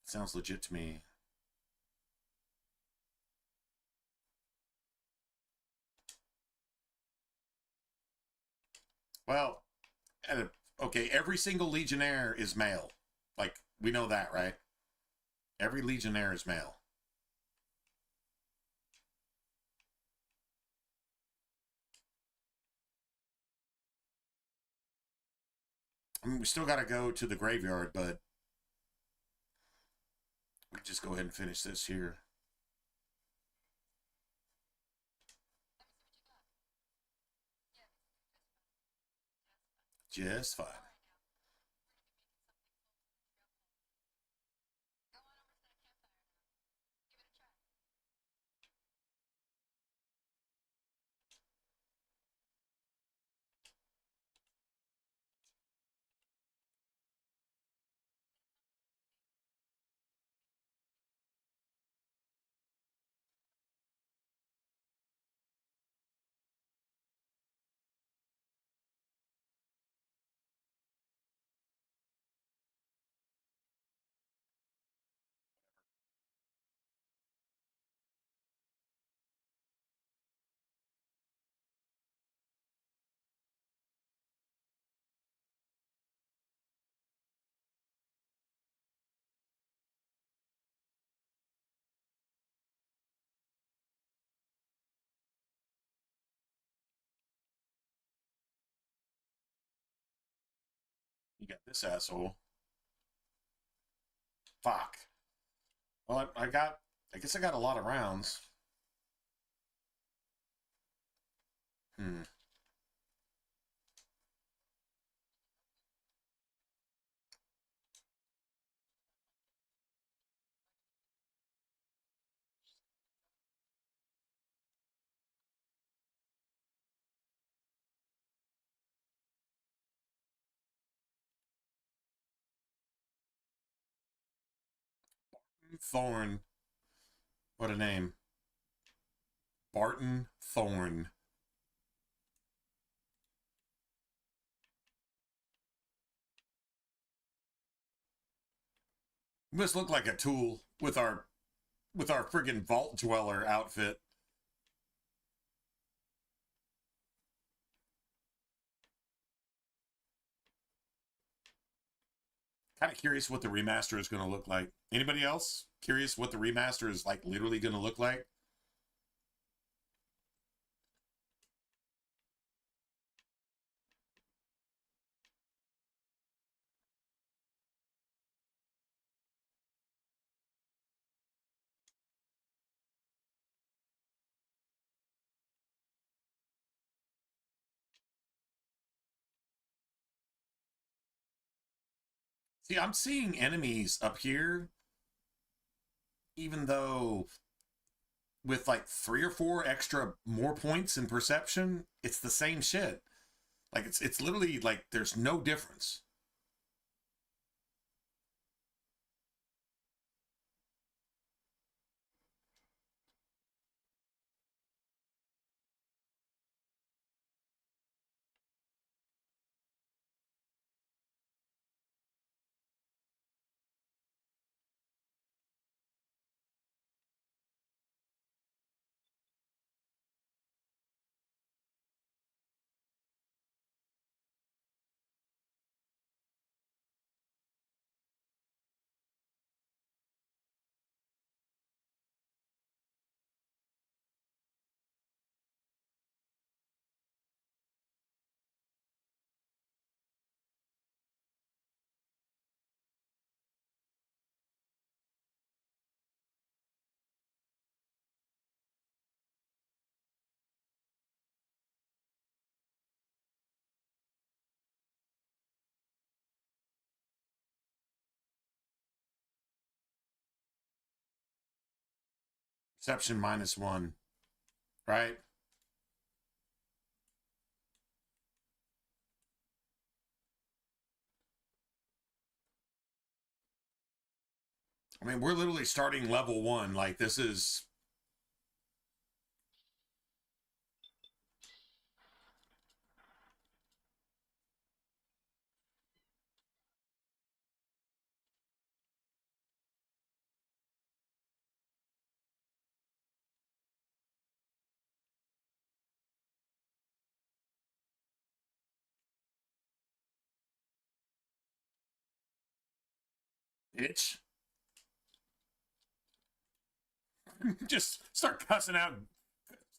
Speaker 1: Sounds legit to me. Well, okay, every single Legionnaire is male. Like, we know that, right? Every Legionnaire is male. I mean, we still got to go to the graveyard, but we can just go ahead and finish this here. Just fine. You got this asshole. Fuck. Well, I guess I got a lot of rounds. Hmm. Thorn. What a name. Barton Thorn. We must look like a tool with our friggin' vault dweller outfit. Kind of curious what the remaster is going to look like. Anybody else curious what the remaster is like literally going to look like? See, I'm seeing enemies up here, even though with like 3 or 4 extra more points in perception, it's the same shit. Like it's literally like there's no difference. Perception -1, right? I mean, we're literally starting level 1. Like this is bitch. Just start cussing out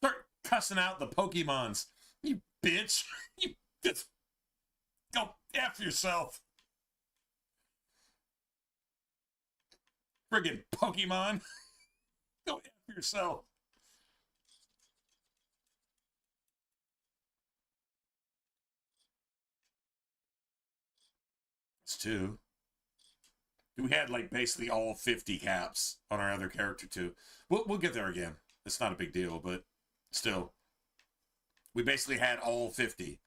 Speaker 1: the Pokemons. You bitch. You just go F yourself. Friggin' Pokemon. Go F yourself. It's 2. We had like basically all 50 caps on our other character too. We'll get there again. It's not a big deal, but still. We basically had all 50.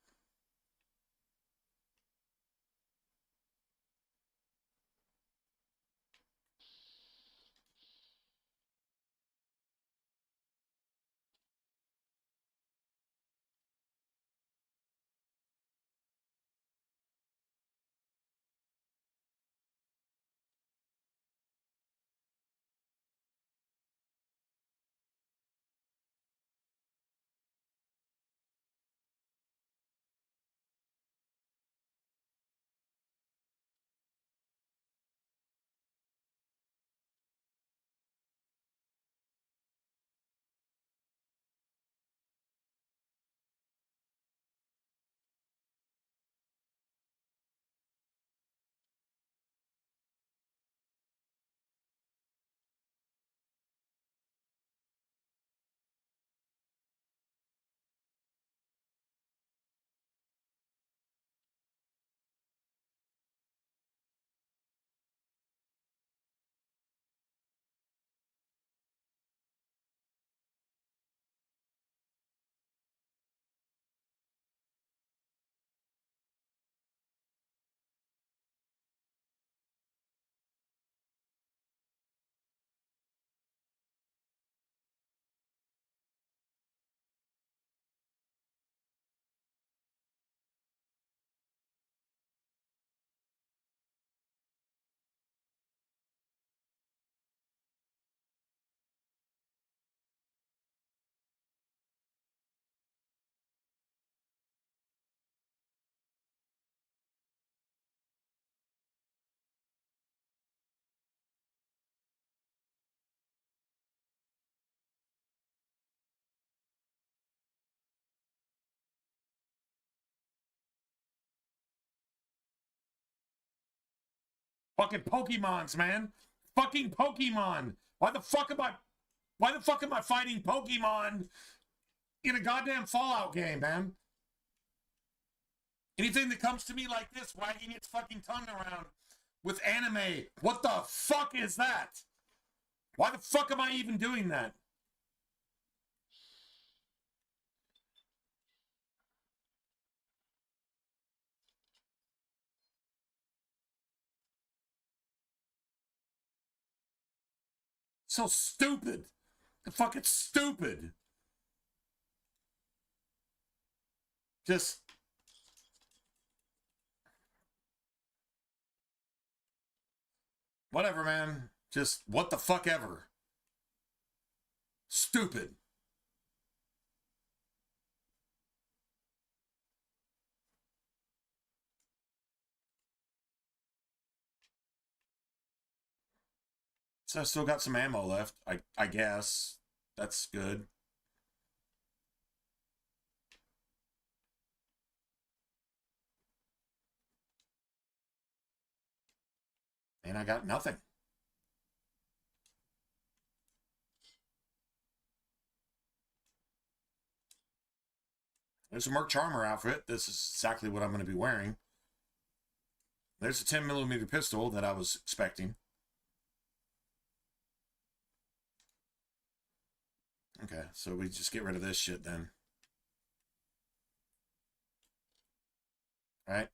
Speaker 1: Fucking Pokemons, man. Fucking Pokemon. Why the fuck am I fighting Pokemon in a goddamn Fallout game, man? Anything that comes to me like this, wagging its fucking tongue around with anime, what the fuck is that? Why the fuck am I even doing that? So stupid. Fucking stupid. Just whatever, man. Just what the fuck ever. Stupid. So I still got some ammo left, I guess. That's good. And I got nothing. There's a Merc Charmer outfit. This is exactly what I'm going to be wearing. There's a 10mm pistol that I was expecting. Okay, so we just get rid of this shit then. All right.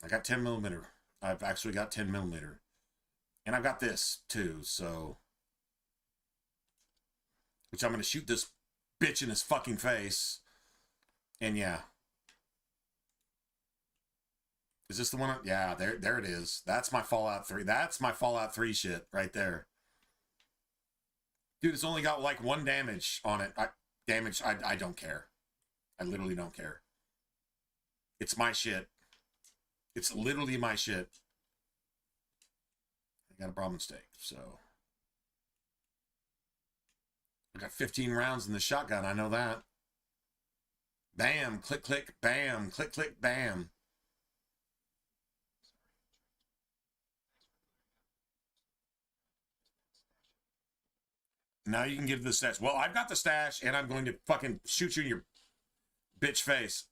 Speaker 1: I got 10mm. I've actually got 10mm. And I've got this too, so. Which I'm going to shoot this bitch in his fucking face. And yeah. Is this the one? Yeah, there it is. That's my Fallout 3. That's my Fallout 3 shit right there. Dude, it's only got like 1 damage on it. I don't care. I literally don't care. It's my shit. It's literally my shit. I got a problem stake, so. I got 15 rounds in the shotgun, I know that. Bam, click, click, bam, click, click, bam. Now you can get to the stash. Well, I've got the stash, and I'm going to fucking shoot you in your bitch face.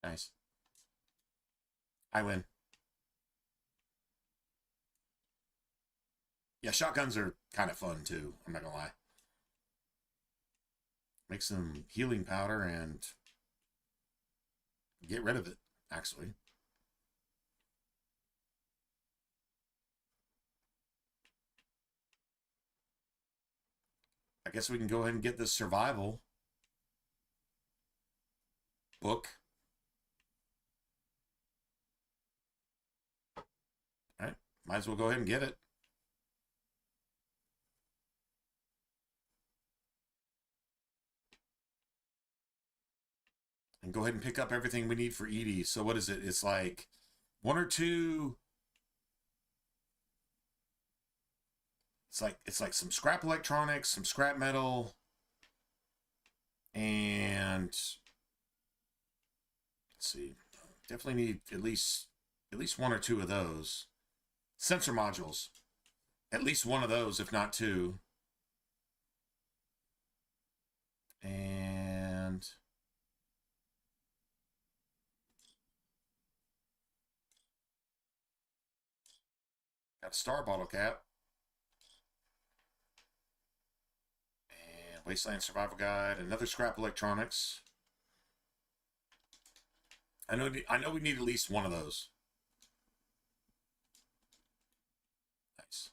Speaker 1: Nice. I win. Yeah, shotguns are kind of fun, too. I'm not gonna lie. Make some healing powder and get rid of it, actually. I guess we can go ahead and get this survival book. All right, might as well go ahead and get it. And go ahead and pick up everything we need for Edie. So what is it? It's like one or two. It's like some scrap electronics, some scrap metal, and let's see. Definitely need at least one or two of those. Sensor modules. At least one of those, if not two. And got a star bottle cap. And Wasteland Survival Guide. Another scrap electronics. I know we need at least one of those. Nice.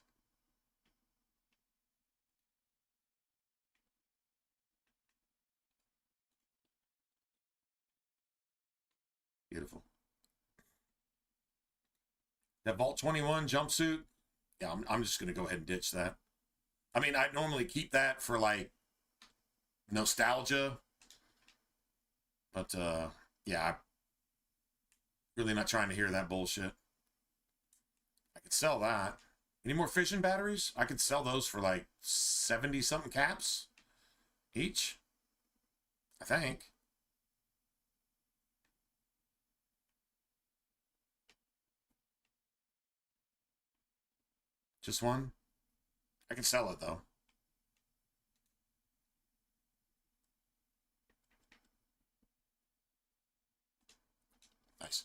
Speaker 1: Beautiful. That Vault 21 jumpsuit, yeah, I'm just going to go ahead and ditch that. I mean, I normally keep that for, like, nostalgia. But, yeah, I'm really not trying to hear that bullshit. I could sell that. Any more fission batteries? I could sell those for, like, 70-something caps each, I think. Just one? I can sell it, though. Nice.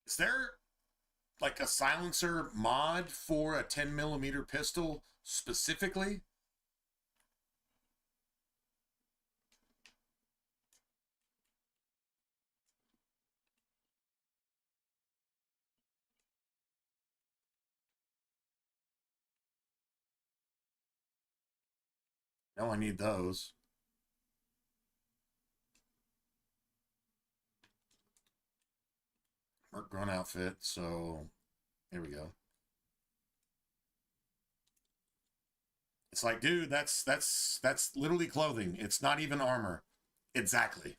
Speaker 1: Is there, like, a silencer mod for a 10mm pistol specifically? No, I need those. Merc Grown outfit, so here we go. It's like, dude, that's literally clothing. It's not even armor. Exactly.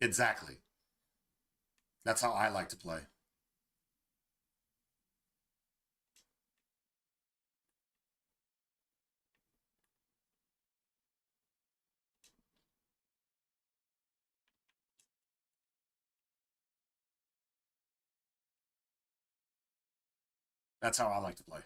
Speaker 1: Exactly. That's how I like to play. That's how I like to play.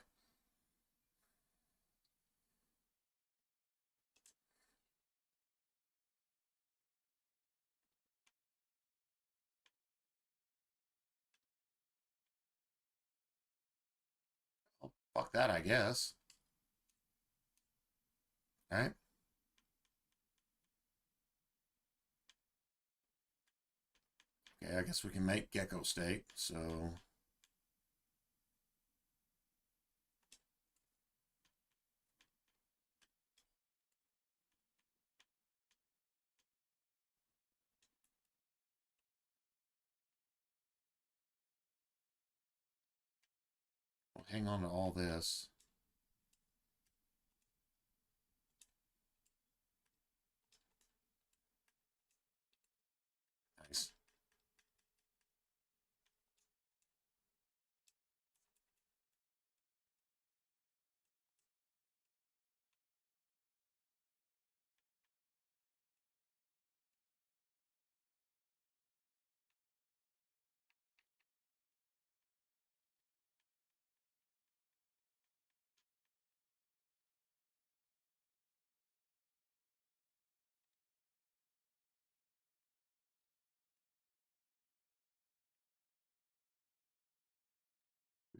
Speaker 1: Well, fuck that, I guess. All right. Okay, I guess we can make gecko steak. So hang on to all this. Nice.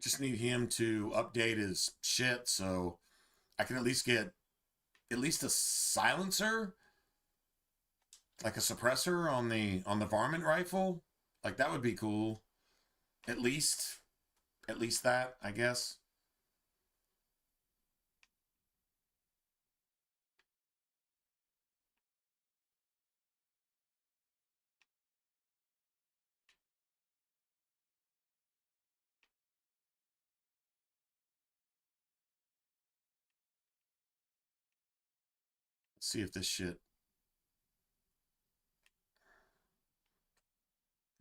Speaker 1: Just need him to update his shit so I can at least get at least a silencer, like a suppressor on the varmint rifle. Like that would be cool. At least that, I guess. Let's see if this shit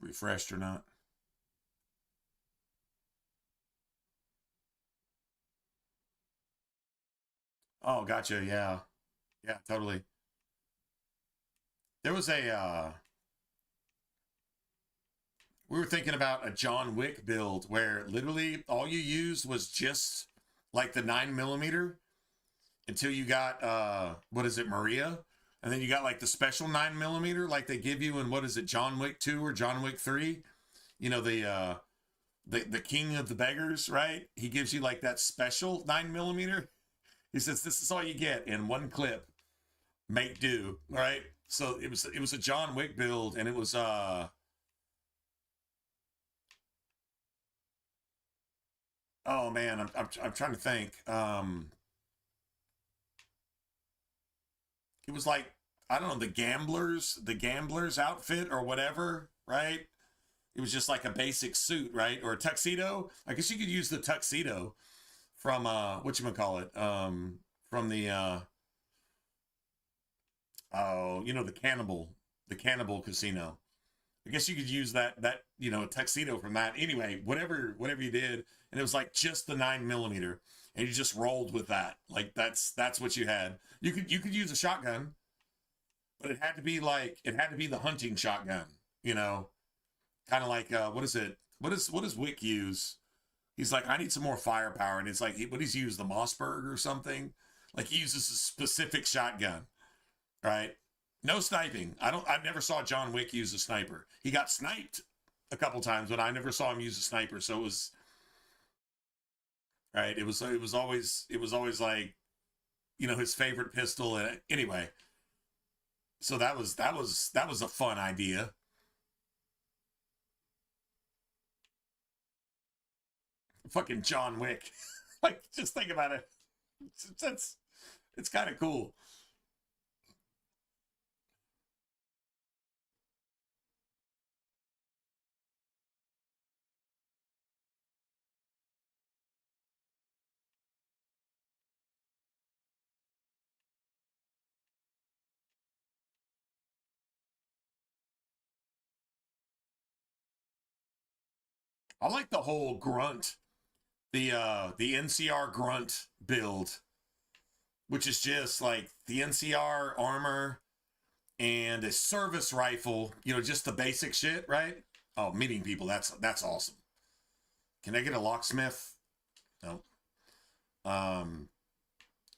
Speaker 1: refreshed or not. Oh, gotcha. Yeah. Yeah, totally. There was a we were thinking about a John Wick build where literally all you used was just like the 9mm until you got what is it, Maria? And then you got like the special 9mm like they give you in what is it, John Wick 2 or John Wick 3? You know, the king of the beggars, right? He gives you like that special 9mm. He says this is all you get in one clip. Make do, right? So it was a John Wick build, and it was oh man, I'm trying to think. It was like, I don't know, the gamblers outfit or whatever, right? It was just like a basic suit, right? Or a tuxedo. I guess you could use the tuxedo from whatchamacallit, from the oh, the cannibal casino. I guess you could use that a tuxedo from that. Anyway, whatever you did, and it was like just the 9mm, and you just rolled with that. Like that's what you had. You could use a shotgun, but it had to be the hunting shotgun. You know, kind of like what is it? What does Wick use? He's like, I need some more firepower, and it's like, what he's used, the Mossberg or something. Like he uses a specific shotgun, right? No sniping. I never saw John Wick use a sniper. He got sniped a couple times, but I never saw him use a sniper. So it was right. It was always like, his favorite pistol. And anyway, so that was a fun idea. Fucking John Wick. Like, just think about it. It's kind of cool. I like the whole grunt, the NCR grunt build, which is just like the NCR armor and a service rifle, just the basic shit, right? Oh, meeting people, that's awesome. Can I get a locksmith? No. Um,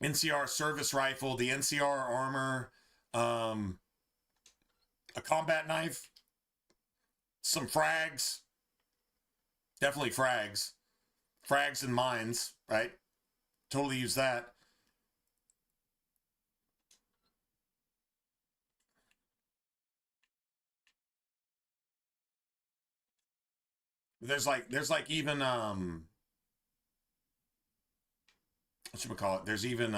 Speaker 1: NCR service rifle, the NCR armor, um, a combat knife, some frags, definitely frags and mines, right? Totally use that. There's like even what should we call it? There's even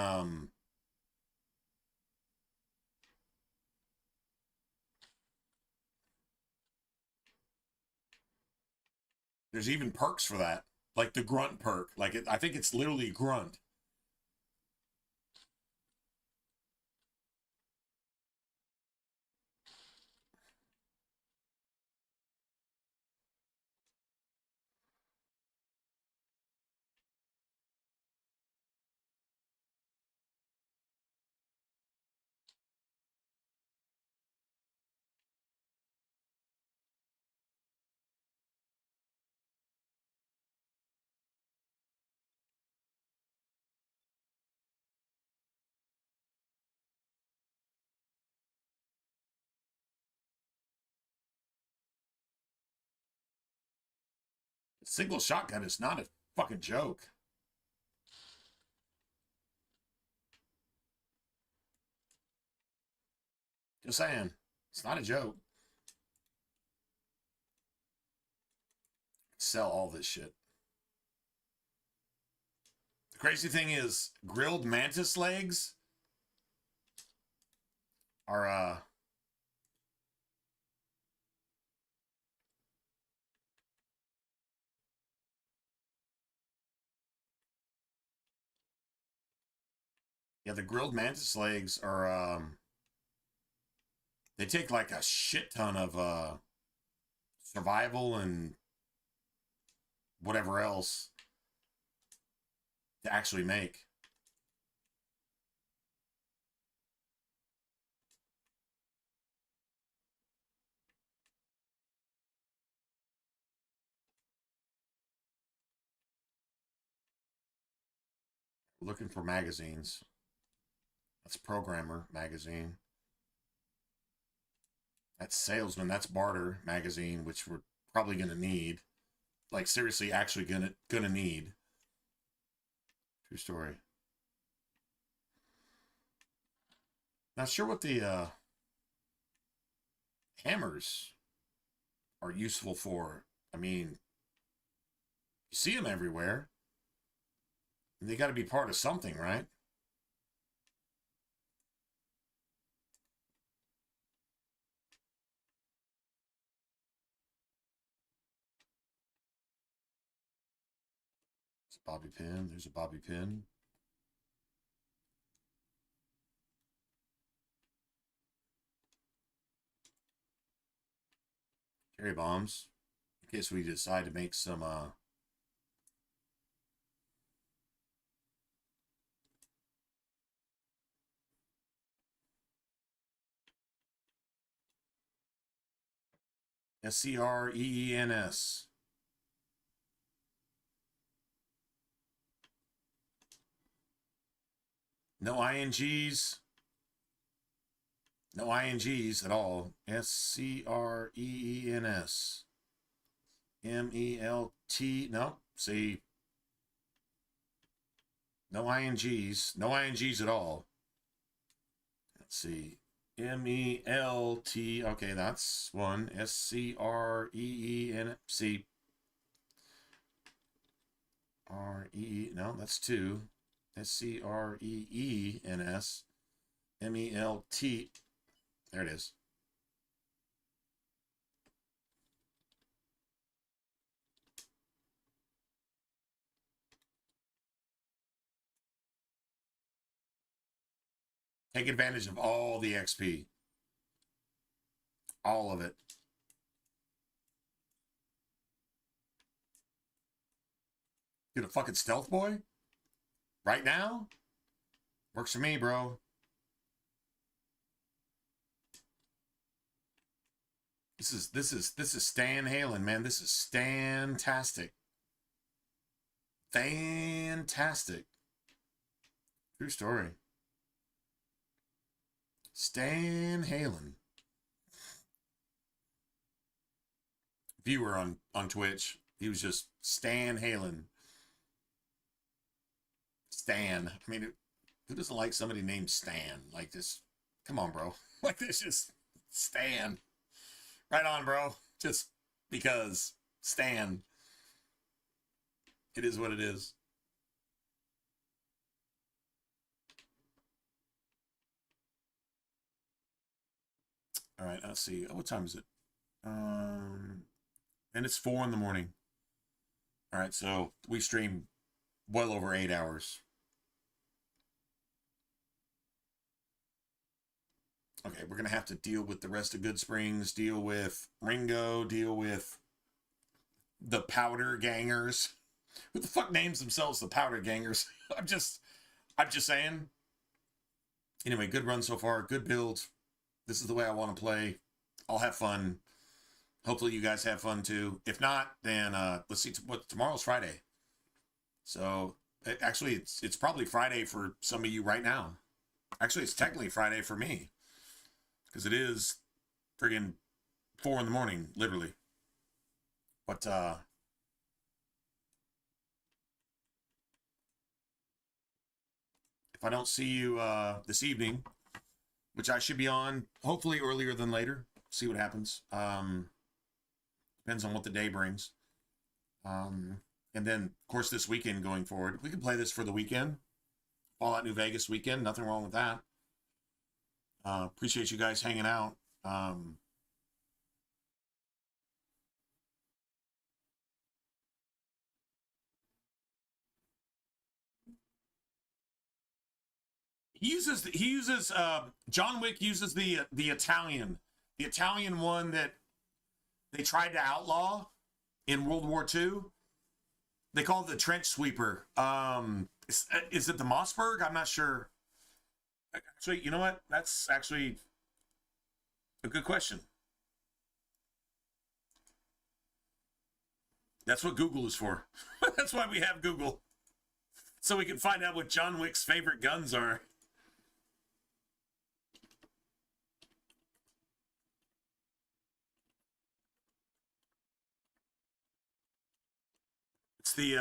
Speaker 1: perks for that. Like the grunt perk. Like I think it's literally grunt. Single shotgun is not a fucking joke. Just saying. It's not a joke. Sell all this shit. The crazy thing is, grilled mantis legs are, yeah, the grilled mantis legs are, they take like a shit ton of, survival and whatever else to actually make. Looking for magazines. That's Programmer magazine. That's Salesman. That's Barter magazine, which we're probably gonna need. Like seriously, actually gonna need. True story. Not sure what the hammers are useful for. I mean, you see them everywhere. They got to be part of something, right? It's a bobby pin. There's a bobby pin. Cherry bombs. In case we decide to make some SCREENS. No INGs. No INGs at all. SCREENS. MELT. No, see. No INGs. No INGs at all. Let's see. MELT. Okay, that's one. SCREENC. RE. No, that's two. SCREENS. MELT. There it is. Take advantage of all the XP. All of it. Dude, a fucking stealth boy? Right now? Works for me, bro. This is Stan Halen, man. This is Stan-tastic. Fantastic. True story. Stan Halen. Viewer on Twitch. He was just Stan Halen. Stan. I mean, who doesn't like somebody named Stan? Like this. Come on, bro. Like this just Stan. Right on, bro. Just because Stan. It is what it is. All right, let's see. Oh, what time is it? And it's 4 in the morning. All right, so we streamed well over 8 hours. Okay, we're going to have to deal with the rest of Good Springs, deal with Ringo, deal with the Powder Gangers. Who the fuck names themselves the Powder Gangers? I'm just saying. Anyway, good run so far, good build. This is the way I want to play. I'll have fun. Hopefully you guys have fun too. If not, then let's see. What tomorrow's Friday, so actually it's probably Friday for some of you right now. Actually, it's technically Friday for me because it is friggin' 4 in the morning, literally. But if I don't see you this evening, which I should be on, hopefully earlier than later. See what happens. Depends on what the day brings. And then, of course, this weekend going forward, we can play this for the weekend. Fallout New Vegas weekend. Nothing wrong with that. Appreciate you guys hanging out. He uses John Wick uses the Italian one that they tried to outlaw in World War II. They call it the trench sweeper. Is it the Mossberg? I'm not sure. Actually, you know what? That's actually a good question. That's what Google is for. That's why we have Google. So we can find out what John Wick's favorite guns are. It's the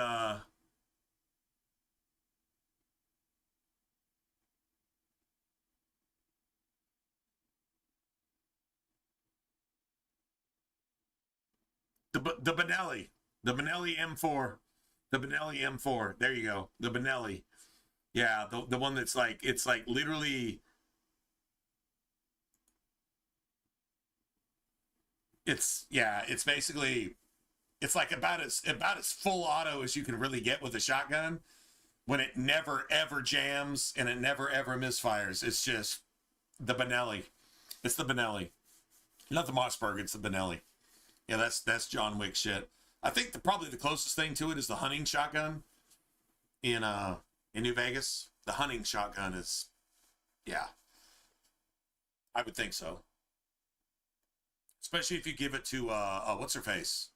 Speaker 1: Benelli. The Benelli M4. The Benelli M4. There you go. The Benelli. Yeah, the one that's like, it's like literally, it's basically, it's like about as full auto as you can really get with a shotgun when it never ever jams and it never ever misfires. It's just the Benelli. It's the Benelli. Not the Mossberg, it's the Benelli. Yeah, that's John Wick shit. I think probably the closest thing to it is the hunting shotgun in New Vegas. The hunting shotgun is, yeah, I would think so. Especially if you give it to what's her face?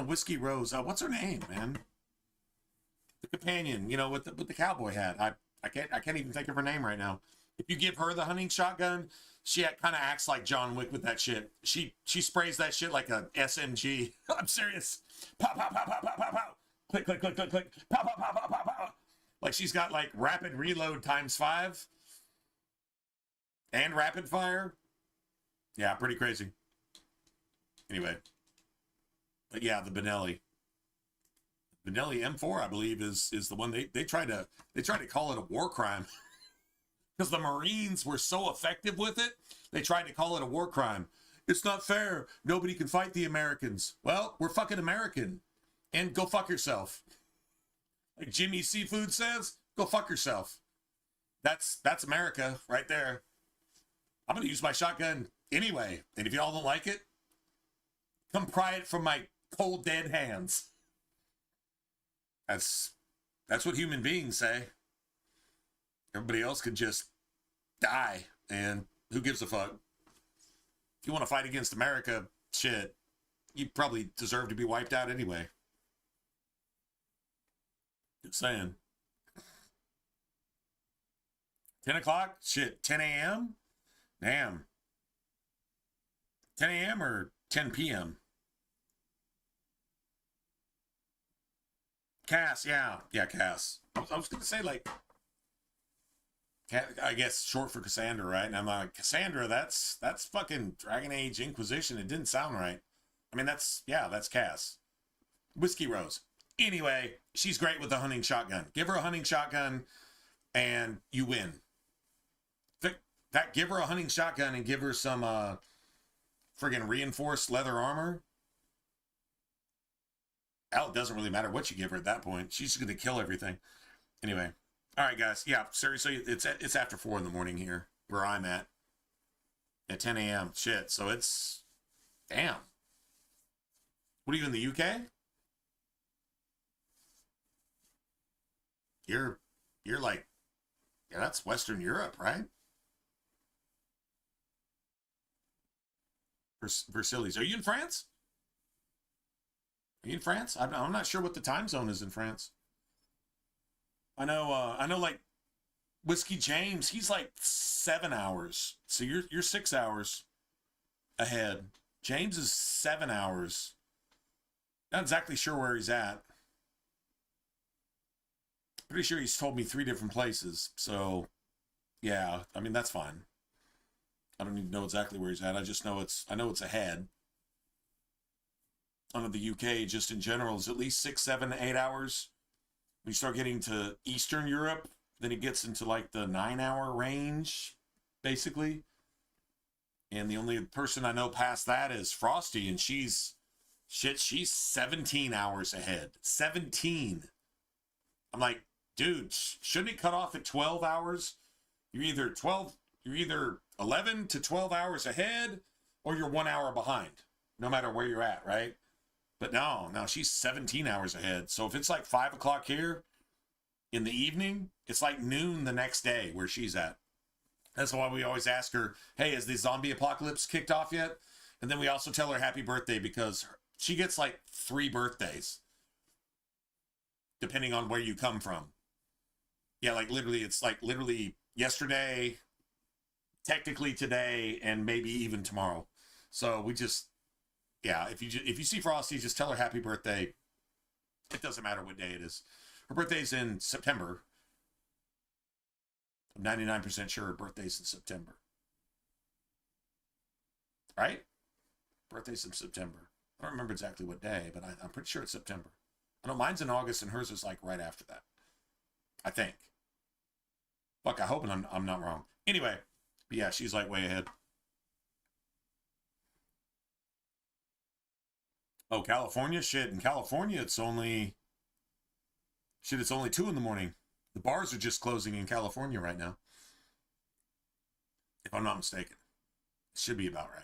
Speaker 1: Whiskey Rose. What's her name, man? The companion, with the cowboy hat. I can't even think of her name right now. If you give her the hunting shotgun, she kind of acts like John Wick with that shit. She sprays that shit like a SMG. I'm serious. Pow pow pow pow pow pow pow. Click click click click click. Pow pow pow pow pow pow. Like she's got like rapid reload ×5 and rapid fire. Yeah, pretty crazy. Anyway, but yeah, the Benelli M4, I believe, is the one they tried to call it a war crime because the Marines were so effective with it. They tried to call it a war crime. It's not fair. Nobody can fight the Americans. Well, we're fucking American, and go fuck yourself. Like Jimmy Seafood says, go fuck yourself. That's America right there. I'm gonna use my shotgun anyway, and if y'all don't like it, come pry it from my cold dead hands. That's what human beings say. Everybody else could just die, and who gives a fuck? If you want to fight against America, shit, you probably deserve to be wiped out anyway. Just saying. 10 o'clock? Shit, 10 a.m.? Damn. 10 a.m. or 10 p.m.? Cass, yeah, Cass. I was going to say, like, I guess short for Cassandra, right? And I'm like, Cassandra, that's fucking Dragon Age Inquisition. It didn't sound right. I mean, that's Cass. Whiskey Rose. Anyway, she's great with a hunting shotgun. Give her a hunting shotgun and you win. Give her a hunting shotgun and give her some friggin' reinforced leather armor. Hell, it doesn't really matter what you give her at that point. She's just going to kill everything. Anyway. All right, guys. Yeah, seriously, it's after 4 in the morning here where I'm at 10 a.m. Shit, so it's... Damn. What are you in the UK? You're like... Yeah, that's Western Europe, right? Versailles. Are you in France? Are you in France? I'm not sure what the time zone is in France. I know like Whiskey James, he's like 7 hours. So you're 6 hours ahead. James is 7 hours. Not exactly sure where he's at. Pretty sure he's told me 3 different places. So yeah, I mean that's fine. I don't even know exactly where he's at. I know it's ahead. I know the UK just in general is at least 6, 7, 8 hours. When you start getting to Eastern Europe, then it gets into like the 9-hour range, basically. And the only person I know past that is Frosty, and she's 17 hours ahead. 17. I'm like, dude, shouldn't it cut off at 12 hours? You're either 11 to 12 hours ahead, or you're 1 hour behind, no matter where you're at, right? But no, she's 17 hours ahead. So if it's like 5 o'clock here in the evening, it's like noon the next day where she's at. That's why we always ask her, hey, has the zombie apocalypse kicked off yet? And then we also tell her happy birthday because she gets like 3 birthdays, depending on where you come from. Yeah, like literally, it's like literally yesterday, technically today, and maybe even tomorrow. So we just... Yeah, if you see Frosty, just tell her happy birthday. It doesn't matter what day it is. Her birthday's in September. I'm 99% sure her birthday's in September. Right? Birthday's in September. I don't remember exactly what day, but I'm pretty sure it's September. I know mine's in August and hers is like right after that. I think. Fuck, I hope I'm not wrong. Anyway, but yeah, she's like way ahead. Oh, California? Shit, in California, it's only 2 in the morning. The bars are just closing in California right now. If I'm not mistaken. It should be about right.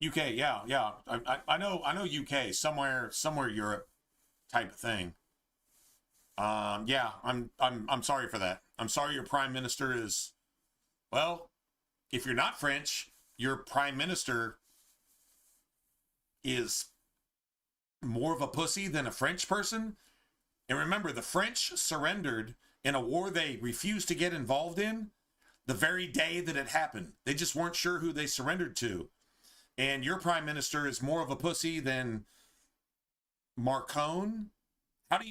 Speaker 1: UK, yeah. I know UK, somewhere Europe type of thing. Yeah, I'm sorry for that. I'm sorry your prime minister is, well, if you're not French, your prime minister is more of a pussy than a French person. And remember, the French surrendered in a war they refused to get involved in the very day that it happened. They just weren't sure who they surrendered to. And your prime minister is more of a pussy than Marcon. How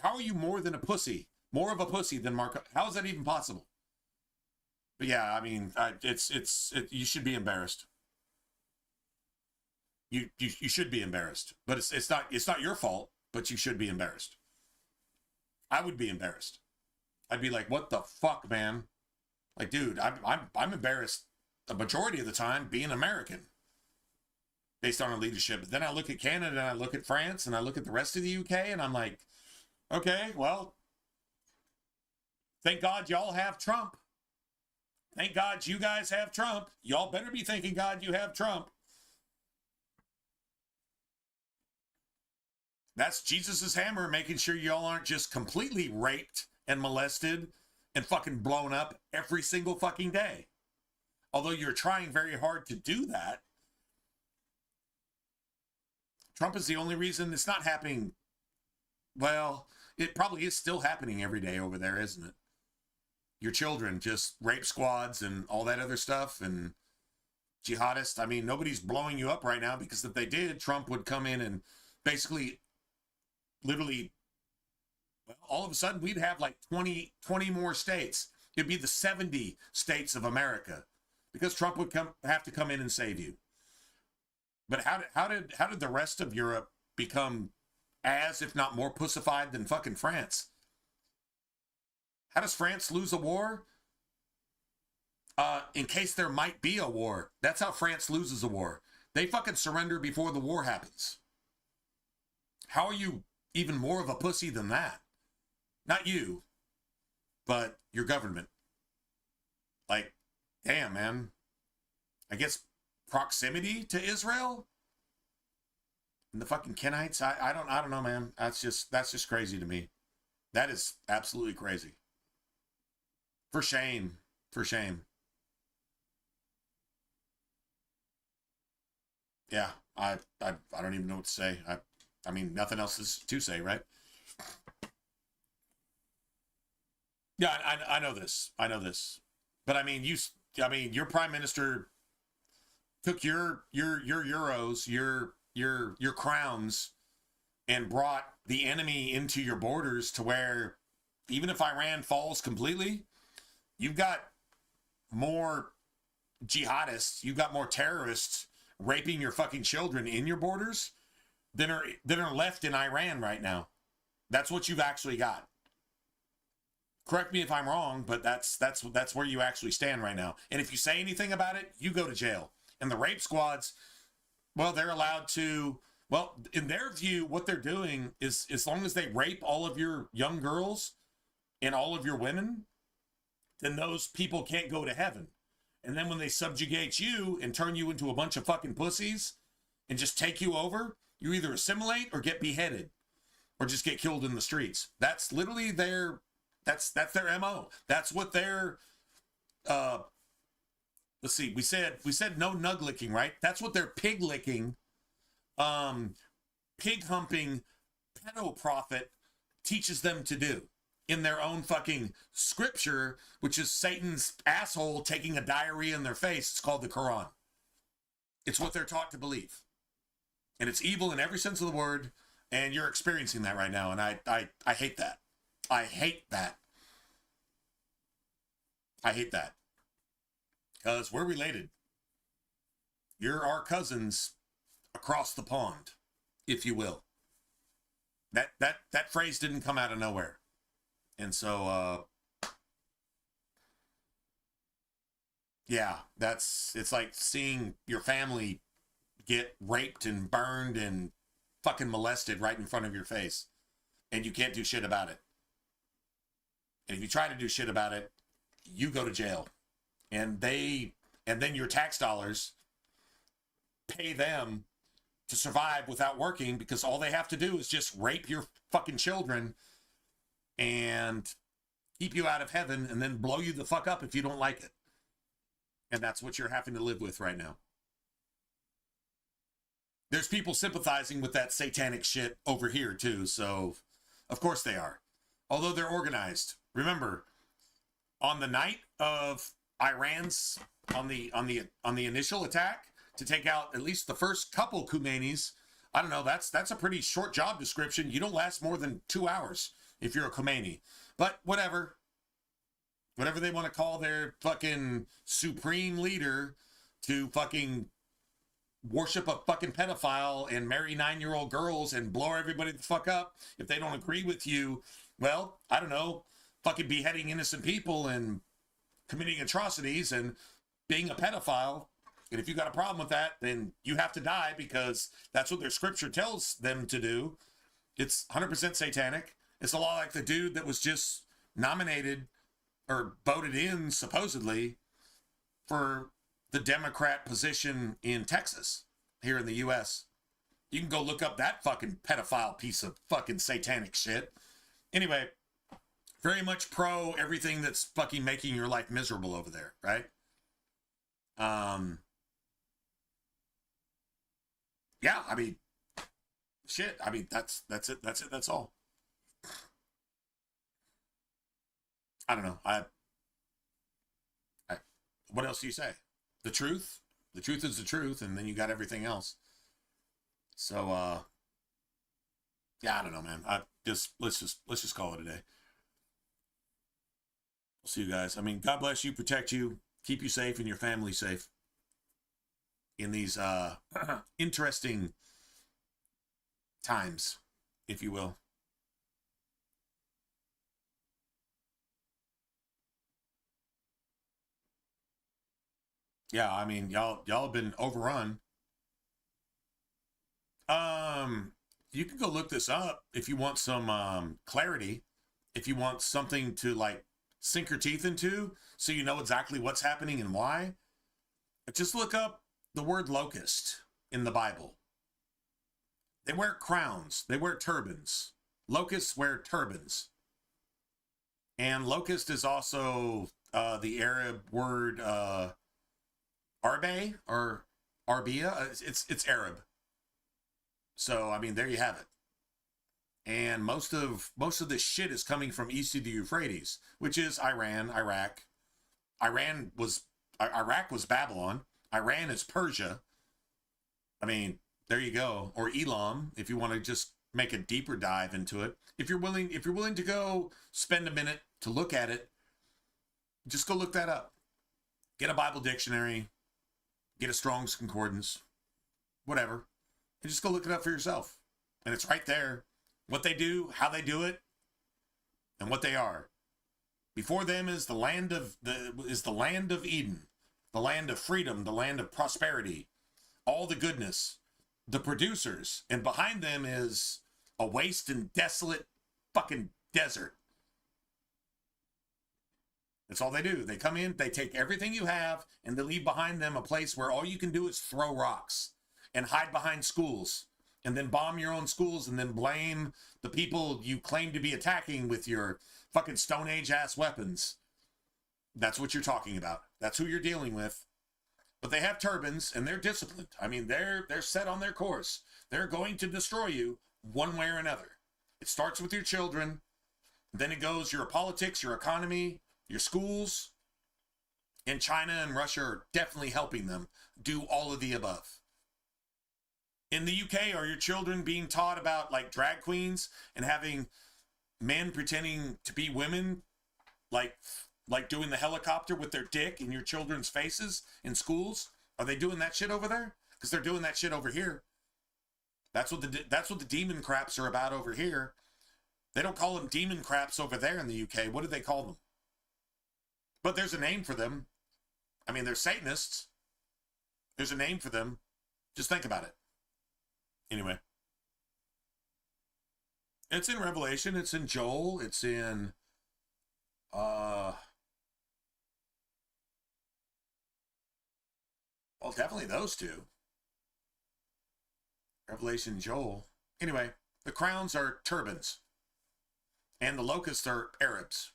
Speaker 1: are you more than a pussy? More of a pussy than Marcon? How is that even possible? But yeah, I mean, you should be embarrassed. You should be embarrassed. But it's not your fault, but you should be embarrassed. I would be embarrassed. I'd be like, what the fuck, man? Like, dude, I'm embarrassed the majority of the time being American based on our leadership. But then I look at Canada and I look at France and I look at the rest of the UK and I'm like, okay, well, thank God y'all have Trump. Thank God you guys have Trump. Y'all better be thanking God you have Trump. That's Jesus's hammer, making sure y'all aren't just completely raped and molested and fucking blown up every single fucking day. Although you're trying very hard to do that, Trump is the only reason it's not happening. Well, it probably is still happening every day over there, isn't it? Your children, just rape squads and all that other stuff and jihadists. I mean, nobody's blowing you up right now because if they did, Trump would come in and basically, literally, well, all of a sudden we'd have like 20 more states. It'd be the 70 states of America because Trump would have to come in and save you. But how did the rest of Europe become as, if not more pussified than fucking France? How does France lose a war? In case there might be a war. That's how France loses a war. They fucking surrender before the war happens. How are you even more of a pussy than that? Not you, but your government. Like, damn, man. I guess proximity to Israel and the fucking Kenites. I don't know, man. That's just crazy to me. That is absolutely crazy. For shame. For shame. Yeah, I don't even know what to say. I mean, nothing else is to say, right? Yeah, I know this. I know this. But I mean, your prime minister took your euros, your crowns, and brought the enemy into your borders to where even if Iran falls completely, you've got more jihadists, you've got more terrorists raping your fucking children in your borders than are left in Iran right now. That's what you've actually got. Correct me if I'm wrong, but that's where you actually stand right now. And if you say anything about it, you go to jail. And the rape squads, well, they're allowed to, well, in their view, what they're doing is as long as they rape all of your young girls and all of your women, then those people can't go to heaven. And then when they subjugate you and turn you into a bunch of fucking pussies and just take you over, you either assimilate or get beheaded or just get killed in the streets. That's literally that's their MO. That's what their, let's see, we said no nug licking, right? That's what their pig licking, pig humping pedo prophet teaches them to do in their own fucking scripture, which is Satan's asshole taking a diarrhea in their face. It's called the Quran. It's what they're taught to believe. And it's evil in every sense of the word. And you're experiencing that right now. And I hate that. I hate that. I hate that. Because we're related. You're our cousins across the pond, if you will. That phrase didn't come out of nowhere. And so, yeah, it's like seeing your family get raped and burned and fucking molested right in front of your face. And you can't do shit about it. And if you try to do shit about it, you go to jail. And then your tax dollars pay them to survive without working because all they have to do is just rape your fucking children and keep you out of heaven and then blow you the fuck up if you don't like it. And that's what you're having to live with right now. There's people sympathizing with that satanic shit over here too, so of course they are. Although they're organized. Remember, on the night of Iran's on the initial attack to take out at least the first couple Khomeinis, I don't know, that's a pretty short job description. You don't last more than 2 hours if you're a Khomeini. But whatever. Whatever they want to call their fucking supreme leader to fucking worship a fucking pedophile and marry 9-year-old girls and blow everybody the fuck up. If they don't agree with you, well, I don't know, fucking beheading innocent people and committing atrocities and being a pedophile. And if you got a problem with that, then you have to die because that's what their scripture tells them to do. It's 100% satanic. It's a lot like the dude that was just nominated or voted in, supposedly, for the Democrat position in Texas, here in the U.S. You can go look up that fucking pedophile piece of fucking satanic shit. Anyway, very much pro everything that's fucking making your life miserable over there, right? Yeah, I mean, shit. I mean, that's it. That's all. I don't know. What else do you say? The truth. The truth is the truth, and then you got everything else. So, yeah, I don't know, man. let's just call it a day. We'll see you guys. I mean, God bless you, protect you, keep you safe and your family safe in these interesting times, if you will. Yeah, I mean, y'all have been overrun. You can go look this up if you want some clarity, if you want something to like sink your teeth into so you know exactly what's happening and why. Just look up the word locust in the Bible. They wear crowns, they wear turbans. Locusts wear turbans. And locust is also the Arab word arbe or arbia. It's Arab. So I mean, there you have it. And most of this shit is coming from east of the Euphrates, which is Iran, Iraq. Iraq was Babylon. Iran is Persia. I mean, there you go. Or Elam, if you want to just make a deeper dive into it. If you're willing to go spend a minute to look at it, just go look that up. Get a Bible dictionary, get a Strong's Concordance, whatever. And just go look it up for yourself. And it's right there. What they do, how they do it, and what they are. Before them is the land of Eden, the land of freedom, the land of prosperity, all the goodness, the producers, and behind them is a waste and desolate fucking desert. That's all they do. They come in, they take everything you have, and they leave behind them a place where all you can do is throw rocks and hide behind schools, and then bomb your own schools, and then blame the people you claim to be attacking with your fucking Stone Age ass weapons. That's what you're talking about. That's who you're dealing with. But they have turbans, and they're disciplined. I mean, they're set on their course. They're going to destroy you one way or another. It starts with your children, then it goes your politics, your economy, your schools. And China and Russia are definitely helping them do all of the above. In the UK, are your children being taught about like drag queens and having men pretending to be women, like doing the helicopter with their dick in your children's faces in schools? Are they doing that shit over there? Because they're doing that shit over here. That's what the demon craps are about over here. They don't call them demon craps over there in the UK. What do they call them? But there's a name for them. I mean, they're Satanists. There's a name for them. Just think about it. Anyway, it's in Revelation, it's in Joel, it's in well, definitely those two. Revelation, Joel. Anyway, the crowns are turbans, and the locusts are Arabs.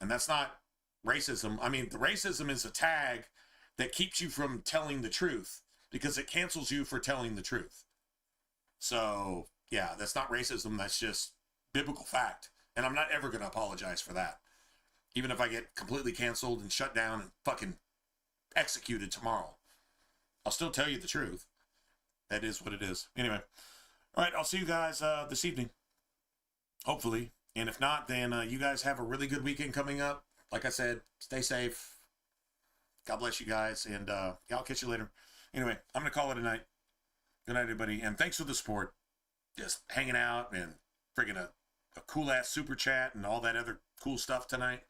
Speaker 1: And that's not racism. I mean, the racism is a tag that keeps you from telling the truth, because it cancels you for telling the truth. So, yeah, that's not racism. That's just biblical fact. And I'm not ever going to apologize for that. Even if I get completely canceled and shut down and fucking executed tomorrow, I'll still tell you the truth. That is what it is. Anyway, all right, I'll see you guys this evening, hopefully. And if not, then you guys have a really good weekend coming up. Like I said, stay safe. God bless you guys. And yeah, I'll catch you later. Anyway, I'm going to call it a night. Good night, everybody. And thanks for the support. Just hanging out and friggin' a cool-ass super chat and all that other cool stuff tonight.